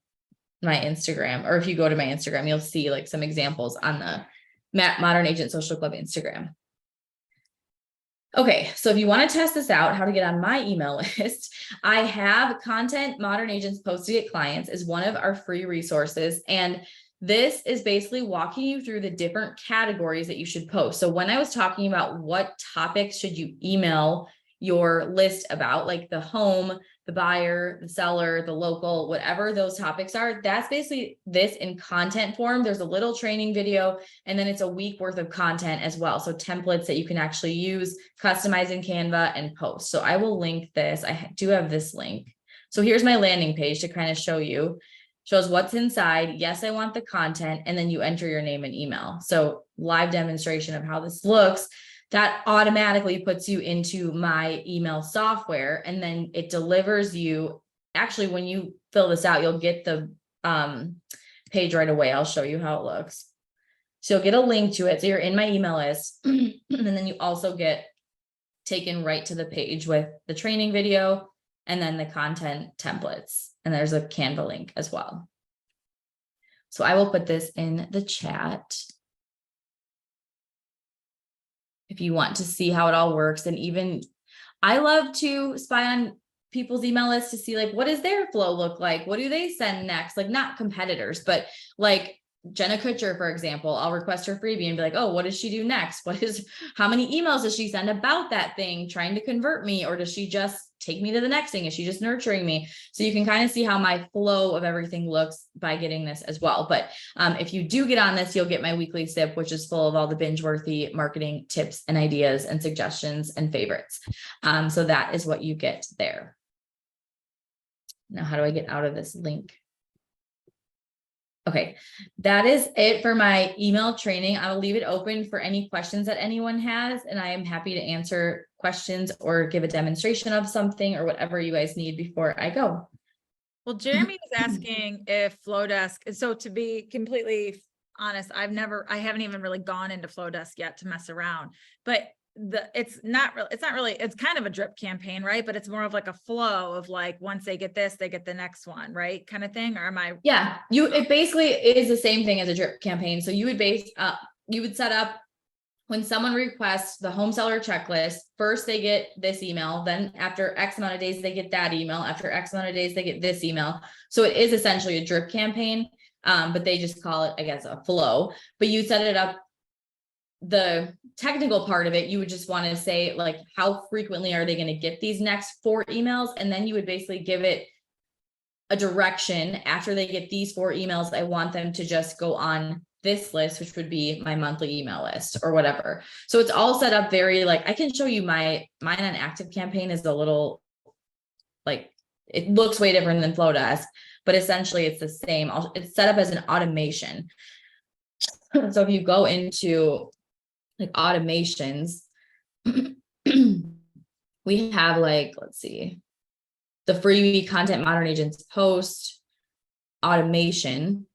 my Instagram, or if you go to my Instagram, you'll see like some examples on the Modern Agent Social Club Instagram. Okay, so if you want to test this out, how to get on my email list, I have Content Modern Agents Post to Get Clients is one of our free resources. And this is basically walking you through the different categories that you should post. So when I was talking about what topics should you email your list about, like the home, the buyer, the seller, the local, whatever those topics are, that's basically this in content form. There's a little training video, and then it's a week worth of content as well. So templates that you can actually use, customize in Canva and post. So I will link this. I do have this link. So here's my landing page to kind of show you. shows what's inside. Yes, I want the content. And then you enter your name and email. So live demonstration of how this looks, that automatically puts you into my email software. And then it delivers you, actually, when you fill this out, you'll get the page right away. I'll show you how it looks. So you'll get a link to it. So you're in my email list. And then you also get taken right to the page with the training video and then the content templates. And there's a Canva link as well. So I will put this in the chat if you want to see how it all works. And even I love to spy on people's email lists to see like, what does their flow look like? What do they send next? Like not competitors, but like Jenna Kutcher, for example, I'll request her freebie and be like, oh, what does she do next? How many emails does she send about that thing trying to convert me? Or does she just take me to the next thing? Is she just nurturing me? So you can kind of see how my flow of everything looks by getting this as well. But if you do get on this, you'll get my weekly sip, which is full of all the binge-worthy marketing tips and ideas and suggestions and favorites. So that is what you get there. Now, how do I get out of this link? Okay, that is it for my email training. I'll leave it open for any questions that anyone has, and I am happy to answer questions or give a demonstration of something or whatever you guys need before I go. Well, Jeremy was asking if Flowdesk, so to be completely honest, I haven't even really gone into Flowdesk yet to mess around, but it's kind of a drip campaign, right? But it's more of like a flow of like, once they get this, they get the next one, right? Kind of thing. Or am I? Yeah, it basically is the same thing as a drip campaign. So you would set up when someone requests the home seller checklist, first they get this email, then after X amount of days, they get that email. After X amount of days, they get this email. So it is essentially a drip campaign, but they just call it, I guess, a flow. But you set it up. The technical part of it, you would just want to say like, how frequently are they going to get these next 4 emails? And then you would basically give it a direction. After they get these 4 emails, I want them to just go on this list, which would be my monthly email list or whatever. So it's all set up very like, I can show you mine on Active Campaign is a little like, it looks way different than Flowdesk, but essentially it's the same. It's set up as an automation. So if you go into like automations, we have like, let's see, the freebie content modern agents post automation.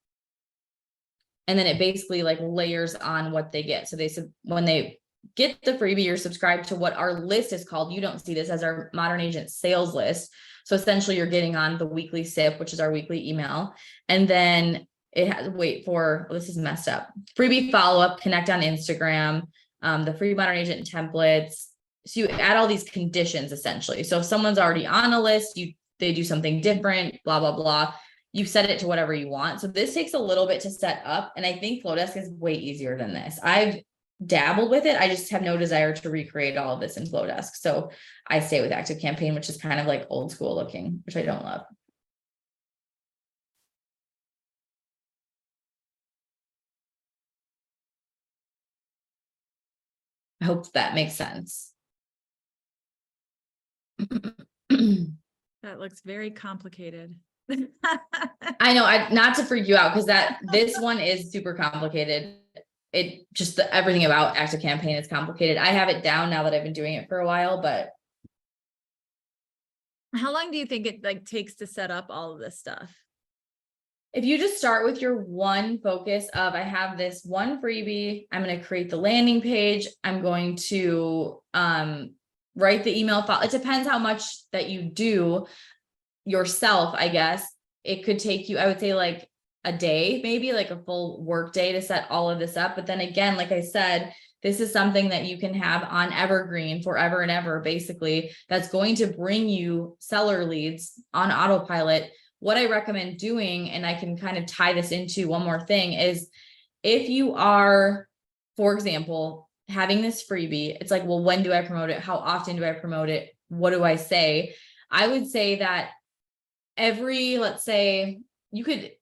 And then it basically like layers on what they get. So when they get the freebie, you're subscribed to what our list is called. You don't see this as our modern agent sales list. So essentially you're getting on the weekly SIP, which is our weekly email. And then it has, this is messed up. Freebie follow-up, connect on Instagram, the free modern agent templates. So you add all these conditions essentially. So if someone's already on a list, they do something different, blah, blah, blah. You set it to whatever you want. So this takes a little bit to set up. And I think Flowdesk is way easier than this. I've dabbled with it. I just have no desire to recreate all of this in Flowdesk. So I stay with Active Campaign, which is kind of like old school looking, which I don't love. I hope that makes sense. That looks very complicated. I know, not to freak you out, because this one is super complicated. It just everything about Active Campaign is complicated. I have it down now that I've been doing it for a while, but how long do you think it like takes to set up all of this stuff? If you just start with your one focus of, I have this one freebie, I'm going to create the landing page. I'm going to write the email file. It depends how much that you do yourself, I guess. It could take you, I would say like a day, maybe like a full work day to set all of this up. But then again, like I said, this is something that you can have on evergreen forever and ever, basically, that's going to bring you seller leads on autopilot. What I recommend doing, and I can kind of tie this into one more thing, is if you are, for example, having this freebie, it's like, well, when do I promote it? How often do I promote it? What do I say? I would say that let's say you could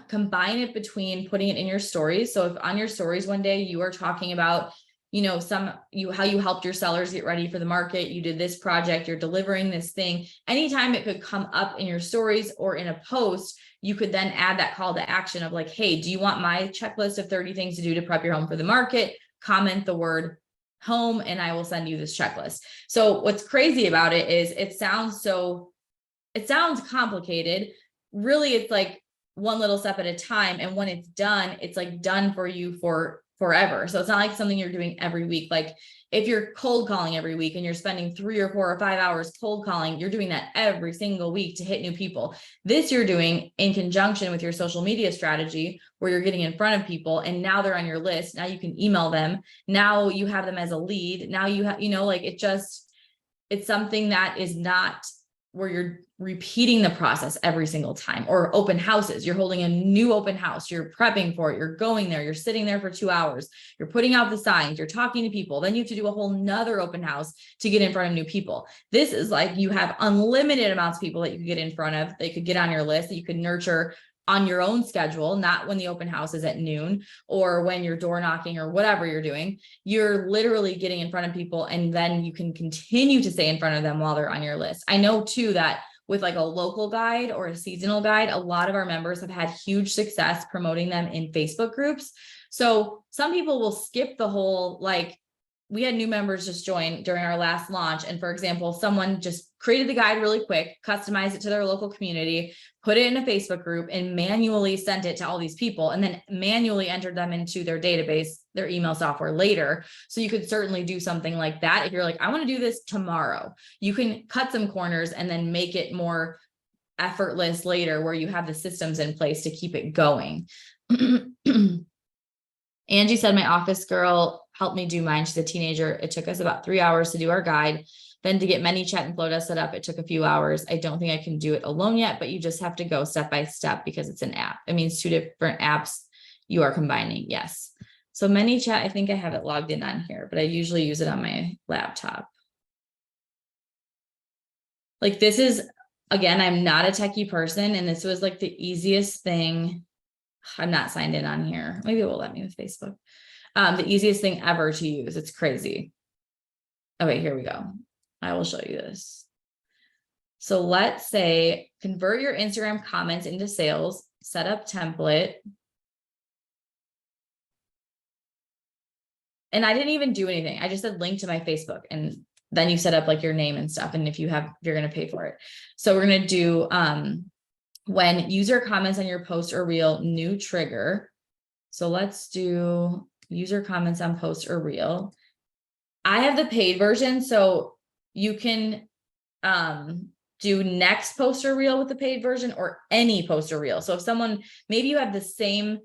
combine it between putting it in your stories. So if on your stories one day you are talking about, you know, how you helped your sellers get ready for the market. You did this project, you're delivering this thing. Anytime it could come up in your stories or in a post, you could then add that call to action of like, hey, do you want my checklist of 30 things to do to prep your home for the market? Comment the word home and I will send you this checklist. So what's crazy about it is it sounds complicated. Really, it's like one little step at a time. And when it's done, it's like done for you for forever. So it's not like something you're doing every week. Like if you're cold calling every week and you're spending 3 or 4 or 5 hours cold calling, you're doing that every single week to hit new people. This you're doing in conjunction with your social media strategy where you're getting in front of people and now they're on your list. Now you can email them. Now you have them as a lead. Now you have, you know, like it's something that is not where you're repeating the process every single time. Or open houses, you're holding a new open house, you're prepping for it, you're going there, you're sitting there for 2 hours, you're putting out the signs, you're talking to people, then you have to do a whole nother open house to get in front of new people. This is like you have unlimited amounts of people that you could get in front of, they could get on your list, that you could nurture on your own schedule, not when the open house is at noon or when you're door knocking or whatever you're doing. You're literally getting in front of people and then you can continue to stay in front of them while they're on your list. I know too that with like a local guide or a seasonal guide, a lot of our members have had huge success promoting them in Facebook groups. So some people will skip the whole, like we had new members just join during our last launch. And for example, someone just created the guide really quick, customized it to their local community, put it in a Facebook group and manually sent it to all these people and then manually entered them into their database, their email software later. So you could certainly do something like that. If you're like, I want to do this tomorrow, you can cut some corners and then make it more effortless later where you have the systems in place to keep it going. Angie said, my office girl helped me do mine. She's a teenager. It took us about 3 hours to do our guide. Then to get ManyChat and Flowdesk set up, it took a few hours. I don't think I can do it alone yet, but you just have to go step by step because it's an app. It means 2 different apps you are combining. Yes. So ManyChat, I think I have it logged in on here, but I usually use it on my laptop. Like this is, again, I'm not a techie person. And this was like the easiest thing. I'm not signed in on here. Maybe it will let me with Facebook. The easiest thing ever to use. It's crazy. Okay, here we go. I will show you this. So let's say convert your Instagram comments into sales, set up template. And I didn't even do anything. I just said link to my Facebook and then you set up like your name and stuff. And if you're going to pay for it. So we're going to do, when user comments on your post or reel, new trigger. So let's do user comments on post or reel. I have the paid version, so you can do next post or reel with the paid version or any post or reel. So if someone, maybe you have the same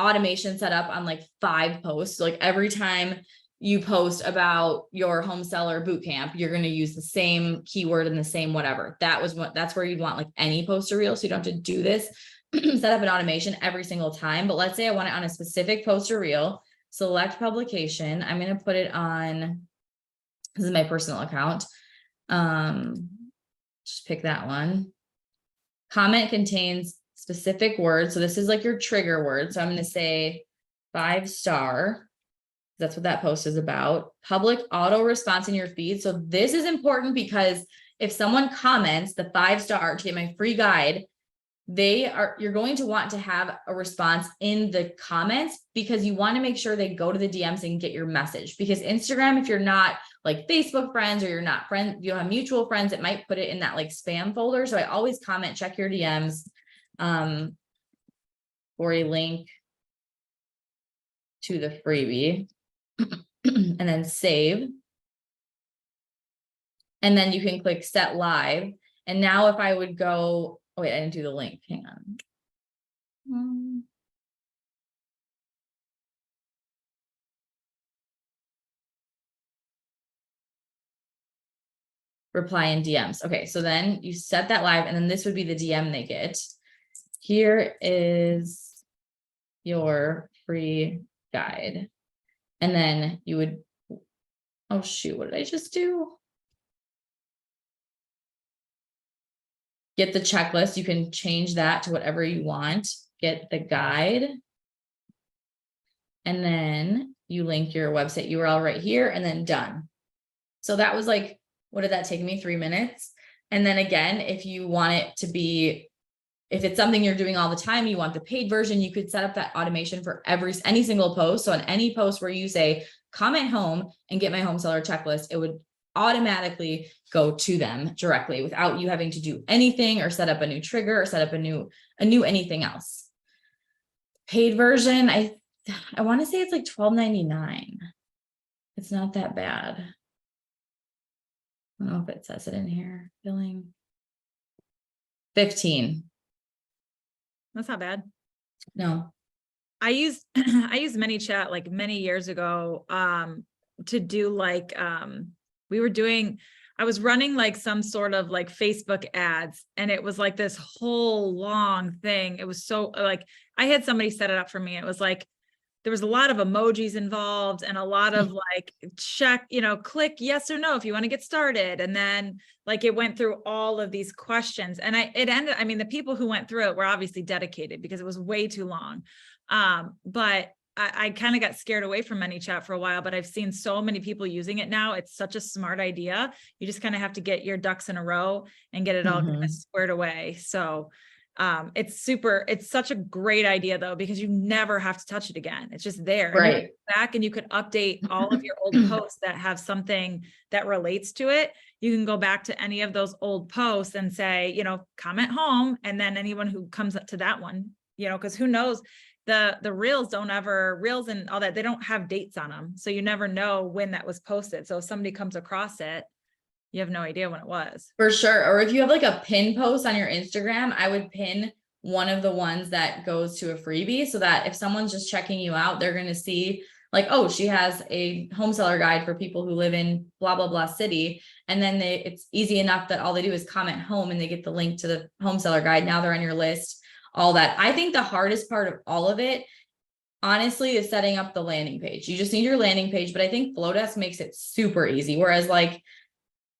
automation set up on like 5 posts, like every time you post about your home seller bootcamp, you're going to use the same keyword and the same whatever. That's where you'd want like any post or reel. So you don't have to do this, set up an automation every single time. But let's say I want it on a specific post or reel, select publication. I'm going to put it on, this is my personal account. Just pick that one. Comment contains specific words. So this is like your trigger word. So I'm going to say 5-star. That's what that post is about. Public auto response in your feed. So this is important because if someone comments the 5-star to get my free guide, you're going to want to have a response in the comments because you want to make sure they go to the DMs and get your message. Because Instagram, if you're not like Facebook friends or you're not friends, you don't have mutual friends, it might put it in that like spam folder. So I always comment, check your DMs for a link to the freebie. And then save. And then you can click set live. And now if I would go, oh wait, I didn't do the link. Hang on. Reply in DMs. Okay, so then you set that live, and then this would be the DM they get. Here is your free guide. And then you would, oh shoot, what did I just do? Get the checklist. You can change that to whatever you want. Get the guide. And then you link your website URL right here and then done. So that was like, what did that take me? 3 minutes. And then again, if you want it to be, if it's something you're doing all the time, you want the paid version, you could set up that automation for any single post. So on any post where you say comment home and get my home seller checklist, it would automatically go to them directly without you having to do anything or set up a new trigger or set up a new anything else. Paid version, I want to say it's like $12.99. It's not that bad. I don't know if it says it in here. Billing. 15. That's not bad. No. I used ManyChat like many years ago to do like I was running like some sort of like Facebook ads, and it was like this whole long thing. It was so like I had somebody set it up for me. It was like there was a lot of emojis involved and a lot of like click yes or no if you want to get started. And then like it went through all of these questions, and the people who went through it were obviously dedicated because it was way too long. But I kind of got scared away from ManyChat for a while, but I've seen so many people using it now. It's such a smart idea. You just kind of have to get your ducks in a row and get it all kind of squared away. So it's such a great idea though, because you never have to touch it again. It's just there. Right. And you go back and you could update all of your old posts that have something that relates to it. You can go back to any of those old posts and say, comment home. And then anyone who comes up to that one, because who knows, the reels and all that, they don't have dates on them. So you never know when that was posted. So if somebody comes across it, you have no idea when it was. For sure. Or if you have like a pin post on your Instagram, I would pin one of the ones that goes to a freebie so that if someone's just checking you out, they're going to see like, oh, she has a home seller guide for people who live in blah, blah, blah city. And then it's easy enough that all they do is comment home and they get the link to the home seller guide. Now they're on your list, all that. I think the hardest part of all of it, honestly, is setting up the landing page. You just need your landing page, but I think Flowdesk makes it super easy. Whereas like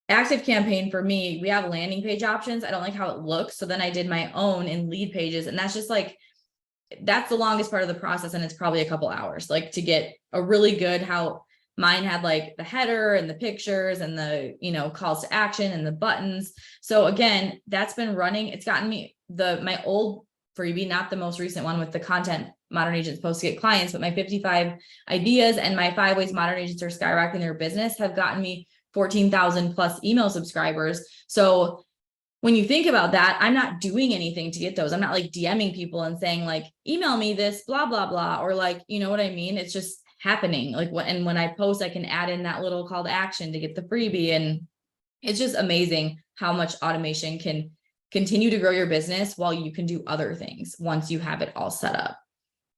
Active Campaign for me, we have landing page options. I don't like how it looks. So then I did my own in lead pages. And that's just like, that's the longest part of the process. And it's probably a couple hours, like to get a really good, how mine had like the header and the pictures and the, calls to action and the buttons. So again, that's been running. It's gotten me my old freebie, not the most recent one with the content modern agents post to get clients, but my 55 ideas and my 5 ways modern agents are skyrocketing their business have gotten me 14,000 plus email subscribers. So when you think about that, I'm not doing anything to get those. I'm not like DMing people and saying like, email me this, blah, blah, blah. Or like, you know what I mean? It's just happening. Like when I post, I can add in that little call to action to get the freebie. And it's just amazing how much automation can continue to grow your business while you can do other things once you have it all set up.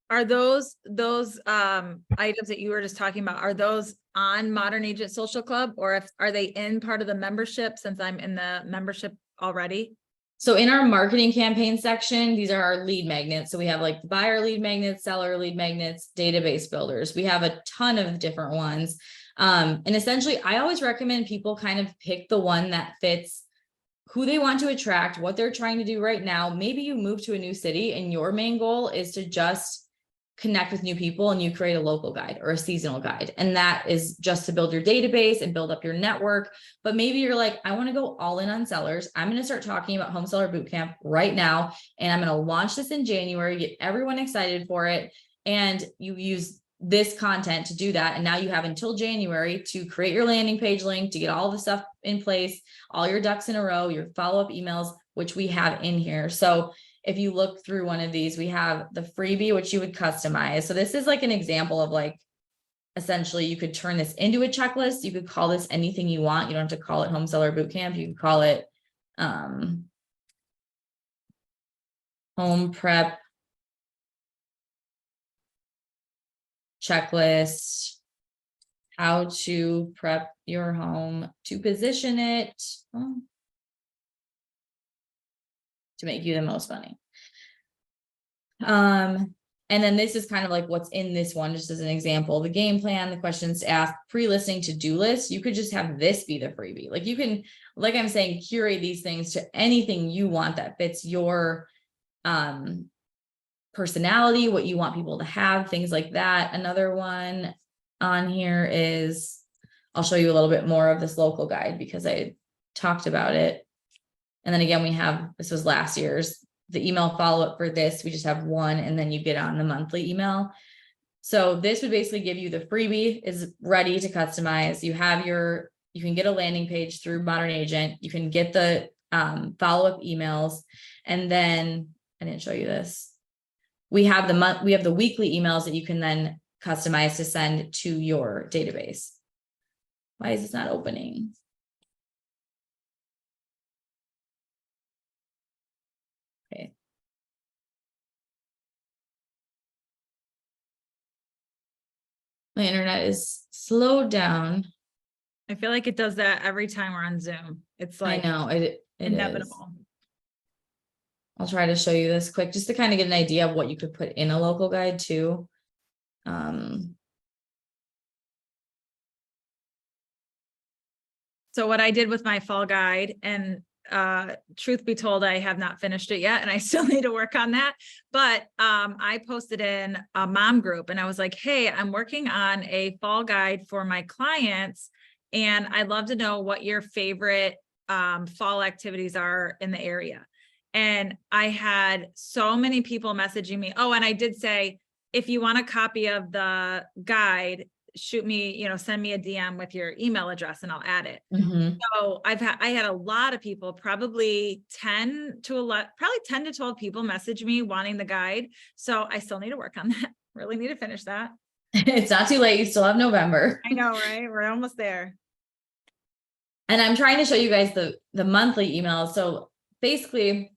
Are those items that you were just talking about, are those on Modern Agent Social Club, or are they in part of the membership since I'm in the membership already? So in our marketing campaign section, these are our lead magnets. So we have like buyer lead magnets, seller lead magnets, database builders. We have a ton of different ones. And essentially, I always recommend people kind of pick the one that fits who they want to attract, what they're trying to do right now. Maybe you move to a new city and your main goal is to just connect with new people and you create a local guide or a seasonal guide. And that is just to build your database and build up your network. But maybe you're like, I want to go all in on sellers. I'm going to start talking about Home Seller Bootcamp right now. And I'm going to launch this in January, get everyone excited for it. And you use this content to do that. And now you have until January to create your landing page link, to get all the stuff in place, all your ducks in a row, your follow-up emails, which we have in here. So if you look through one of these, we have the freebie, which you would customize. So this is like an example of like, essentially you could turn this into a checklist. You could call this anything you want. You don't have to call it Home Seller Bootcamp. You could call it Home Prep Checklist, how to prep your home to position it to make you the most money. And then this is kind of like what's in this one, just as an example, the game plan, the questions to ask, pre-listing to-do list. You could just have this be the freebie. Like you can, like I'm saying, curate these things to anything you want that fits your personality, what you want people to have, things like that. Another one, on here is, I'll show you a little bit more of this local guide because I talked about it. And then again, we have, this was last year's, the email follow-up for this. We just have one, and then you get on the monthly email. So this would basically give you the freebie is ready to customize. You can get a landing page through Modern Agent. You can get the follow-up emails. And then I didn't show you this. We have the weekly emails that you can then customize to send to your database. Why is this not opening? Okay. My internet is slowed down. I feel like it does that every time we're on Zoom. It's like, I know it inevitable. is. I'll try to show you this quick just to kind of get an idea of what you could put in a local guide too. So what I did with my fall guide, and truth be told, I have not finished it yet and I still need to work on that. But I posted in a mom group and I was like, hey, I'm working on a fall guide for my clients. And I'd love to know what your favorite fall activities are in the area. And I had so many people messaging me. Oh, and I did say, if you want a copy of the guide, shoot me, send me a DM with your email address and I'll add it. Mm-hmm. So I had a lot of people, probably 10 to 12 people message me wanting the guide. So I still need to work on that. Really need to finish that. It's not too late. You still have November. I know, right? We're almost there. And I'm trying to show you guys the monthly emails. So basically,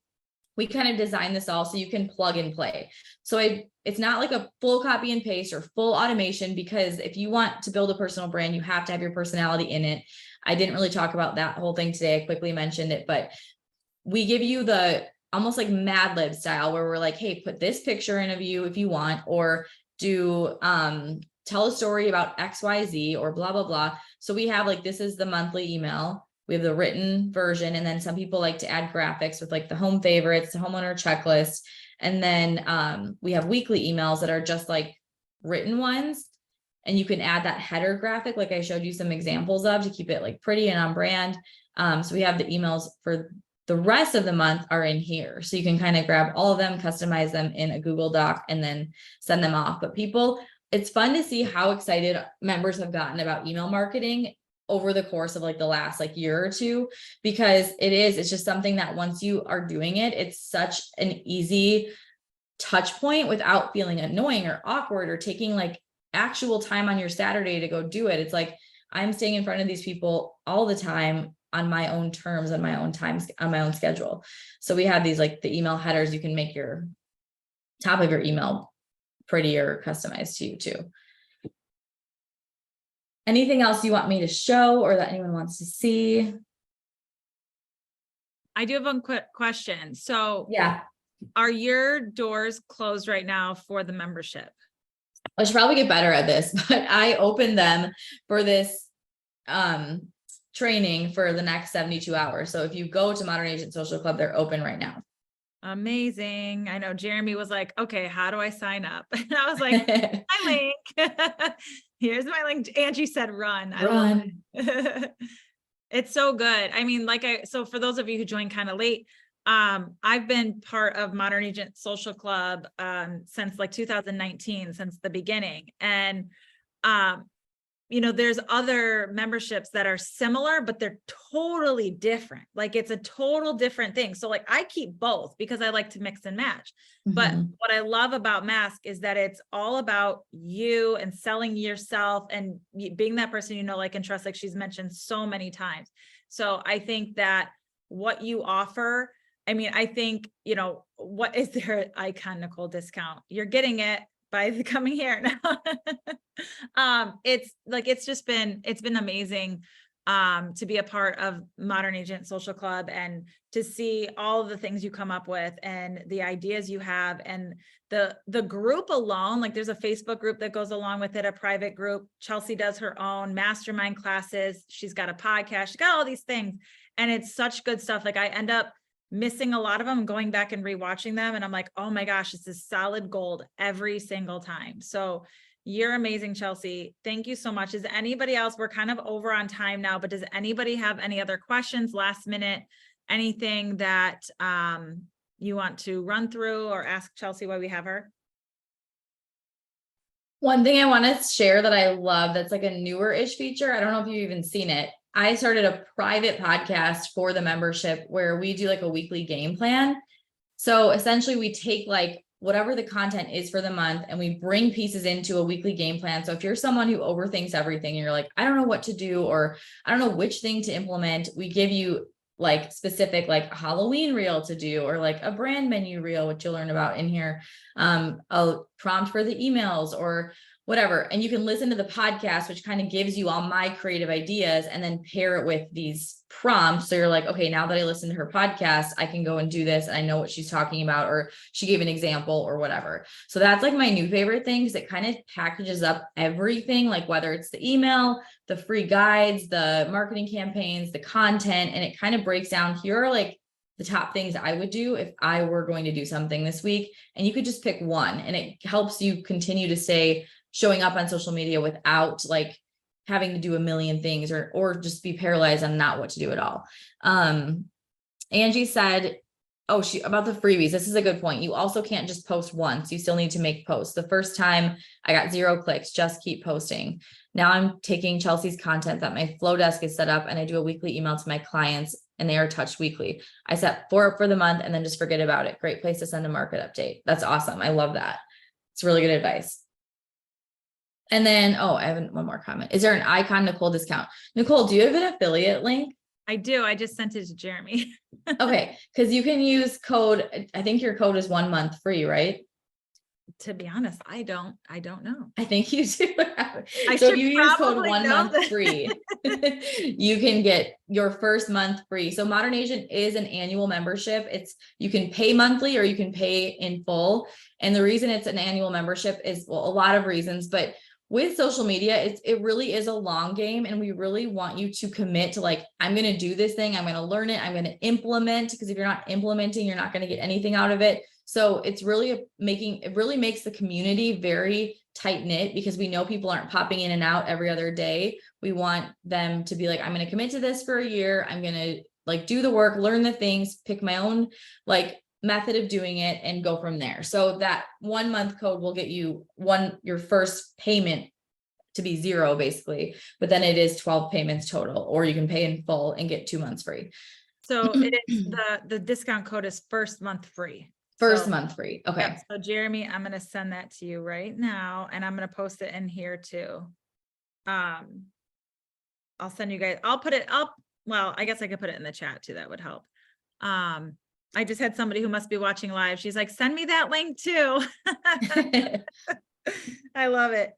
we kind of designed this all so you can plug and play. So it's not like a full copy and paste or full automation, because if you want to build a personal brand, you have to have your personality in it. I didn't really talk about that whole thing today. I quickly mentioned it, but we give you the almost like Mad Lib style where we're like, hey, put this picture in of you if you want, or do tell a story about XYZ or blah, blah, blah. So we have like, this is the monthly email. We have the written version. And then some people like to add graphics with like the home favorites, the homeowner checklist. And then we have weekly emails that are just like written ones. And you can add that header graphic, like I showed you some examples of, to keep it like pretty and on brand. So we have the emails for the rest of the month are in here. So you can kind of grab all of them, customize them in a Google Doc, and then send them off. But people, it's fun to see how excited members have gotten about email marketing over the course of like the last like year or two, because it's just something that once you are doing it, it's such an easy touch point without feeling annoying or awkward or taking like actual time on your Saturday to go do it. It's like, I'm staying in front of these people all the time on my own terms, on my own times, on my own schedule. So we have these like the email headers. You can make your top of your email pretty or customized to you too. Anything else you want me to show or that anyone wants to see? I do have one quick question. So Yeah, are your doors closed right now for the membership? I should probably get better at this, but I opened them for this training for the next 72 hours. So if you go to Modern Agent Social Club, they're open right now. Amazing. I know Jeremy was like, okay, how do I sign up? And I was like, my link. Here's my link. Angie said, run. Run. It's so good. I mean, so for those of you who joined kind of late, I've been part of Modern Agent Social Club since like 2019, since the beginning. And there's other memberships that are similar, but they're totally different. Like it's a total different thing. So like I keep both because I like to mix and match. But what I love about Mask is that it's all about you and selling yourself and being that person, like and trust, like she's mentioned so many times. So I think that what you offer, I mean, I think, what is their Icon Nicole discount? You're getting it by coming here now. It's been amazing to be a part of Modern Agent Social Club and to see all of the things you come up with and the ideas you have, and the group alone. Like there's a Facebook group that goes along with it, a private group. Chelsea does her own mastermind classes. She's got a podcast. She's got all these things, and it's such good stuff. Like I end up missing a lot of them, going back and rewatching them. And I'm like, oh my gosh, this is solid gold every single time. So You're amazing, Chelsea. Thank you so much. Is anybody else, we're kind of over on time now, but does anybody have any other questions, last minute, anything that you want to run through or ask Chelsea while we have her? One thing I want to share that I love, that's like a newer-ish feature. I don't know if you've even seen it. I started a private podcast for the membership where we do like a weekly game plan. So essentially we take like whatever the content is for the month and we bring pieces into a weekly game plan. So if you're someone who overthinks everything and you're like, I don't know what to do, or I don't know which thing to implement, we give you like specific, like Halloween reel to do, or like a brand menu reel, which you'll learn about in here, a prompt for the emails or whatever. And you can listen to the podcast, which kind of gives you all my creative ideas and then pair it with these prompts. So you're like, okay, now that I listened to her podcast, I can go and do this. And I know what she's talking about, or she gave an example or whatever. So that's like my new favorite thing, because it kind of packages up everything, like whether it's the email, the free guides, the marketing campaigns, the content, and it kind of breaks down, here are like the top things I would do if I were going to do something this week. And you could just pick one, and it helps you continue to stay showing up on social media without like having to do a million things or just be paralyzed on not what to do at all. Angie said, oh, about the freebies. This is a good point. You also can't just post once. You still need to make posts. The first time I got 0 clicks, just keep posting. Now I'm taking Chelsea's content that my flow desk is set up, and I do a weekly email to my clients, and they are touched weekly. I set 4 up for the month and then just forget about it. Great place to send a market update. That's awesome. I love that. It's really good advice. And then, oh, I have one more comment. Is there an icon Nicole discount? Nicole, do you have an affiliate link? I do. I just sent it to Jeremy. Okay. Cause you can use code. I think your code is 1 month free, right? To be honest, I don't know. I think you do. I So if should you use code probably 1 know month that. free, you can get your first month free. So Modern Agent is an annual membership. You can pay monthly or you can pay in full. And the reason it's an annual membership is, well, a lot of reasons, but with social media, it really is a long game. And we really want you to commit to like, I'm going to do this thing. I'm going to learn it. I'm going to implement, because if you're not implementing, you're not going to get anything out of it. So it's really it really makes the community very tight knit, because we know people aren't popping in and out every other day. We want them to be like, I'm going to commit to this for a year. I'm going to like do the work, learn the things, pick my own like method of doing it, and go from there. So that 1 month code will get you your first payment to be 0 basically, but then it is 12 payments total, or you can pay in full and get 2 months free. So it is the discount code is first month free. First month free. Okay. Yep. So Jeremy, I'm going to send that to you right now, and I'm going to post it in here too. I'll send you guys, I'll put it up. Well, I guess I could put it in the chat too. That would help. I just had somebody who must be watching live. She's like, send me that link too. I love it.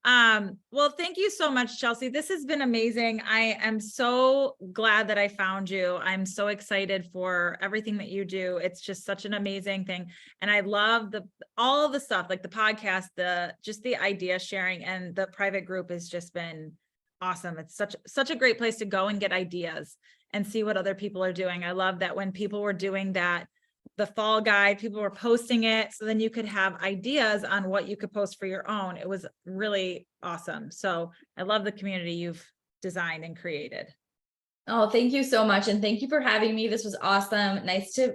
Well, thank you so much, Chelsea. This has been amazing. I am so glad that I found you. I'm so excited for everything that you do. It's just such an amazing thing. And I love all the stuff, like the podcast, just the idea sharing, and the private group has just been awesome. It's such a great place to go and get ideas and see what other people are doing. I love that when people were doing that, the fall guide, people were posting it, so then you could have ideas on what you could post for your own. It was really awesome. So I love the community you've designed and created. Oh, thank you so much. And thank you for having me. This was awesome. Nice to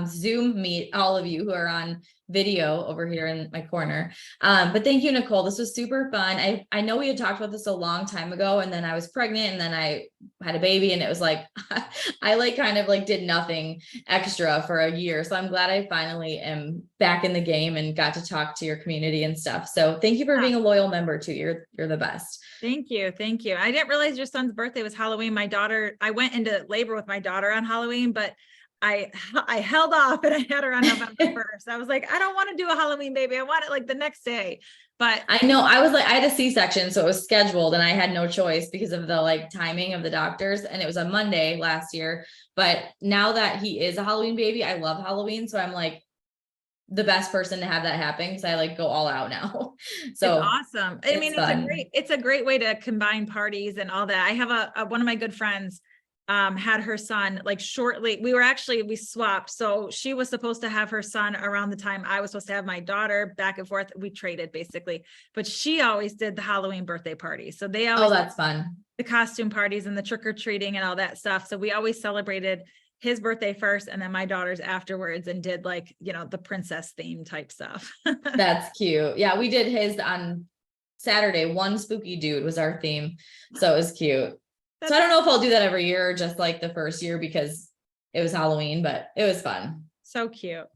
Zoom meet all of you who are on video over here in my corner. But thank you, Nicole. This was super fun. I know we had talked about this a long time ago, and then I was pregnant, and then I had a baby, and it was like, I like kind of like did nothing extra for a year. So I'm glad I finally am back in the game and got to talk to your community and stuff. So thank you for being a loyal member too. You're the best. Thank you. Thank you. I didn't realize your son's birthday was Halloween. I went into labor with my daughter on Halloween, but I held off, and I had her on November 1st. I was like, I don't want to do a Halloween baby. I want it like the next day. But I know I had a C-section, so it was scheduled, and I had no choice because of the like timing of the doctors. And it was a Monday last year. But now that he is a Halloween baby, I love Halloween. So I'm like the best person to have that happen, because I like go all out now. So it's awesome. I mean, it's a great way to combine parties and all that. I have one of my good friends. had her son like shortly. We swapped. So she was supposed to have her son around the time I was supposed to have my daughter, back and forth. We traded basically, but she always did the Halloween birthday party. So they always, Oh, that's fun. the costume parties and the trick or treating and all that stuff. So we always celebrated his birthday first and then my daughter's afterwards, and did like, you know, the princess theme type stuff. That's cute. Yeah, we did his on Saturday. One spooky dude was our theme. So it was cute. So I don't know if I'll do that every year or just like the first year because it was Halloween, but it was fun. So cute.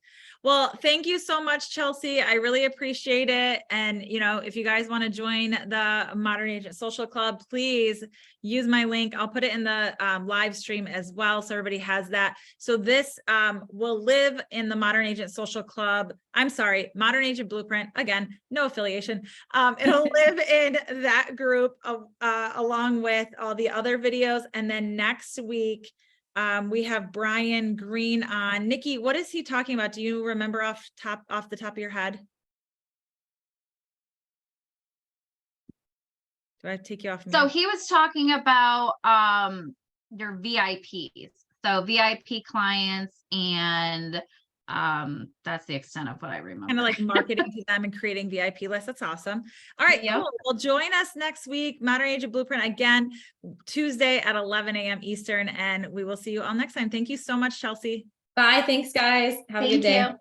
Well, thank you so much, Chelsea. I really appreciate it. And, you know, if you guys want to join the Modern Agent Social Club, please use my link. I'll put it in the live stream as well, so everybody has that. So this will live in the Modern Agent Social Club. I'm sorry, Modern Agent Blueprint. Again, no affiliation. It'll live in that group along with all the other videos. And then next week, we have Brian Green on. Nikki, what is he talking about? Do you remember off the top of your head? Do I take you off? So he was talking about your VIPs. So VIP clients, and that's the extent of what I remember. Kind of like marketing to them and creating VIP lists. That's awesome. All right, Yep. cool. Well, join us next week, Modern Agent Blueprint, again, Tuesday at 11 a.m. Eastern, and we will see you all next time. Thank you so much, Chelsea. Bye. Thanks, guys. Have a good day. You.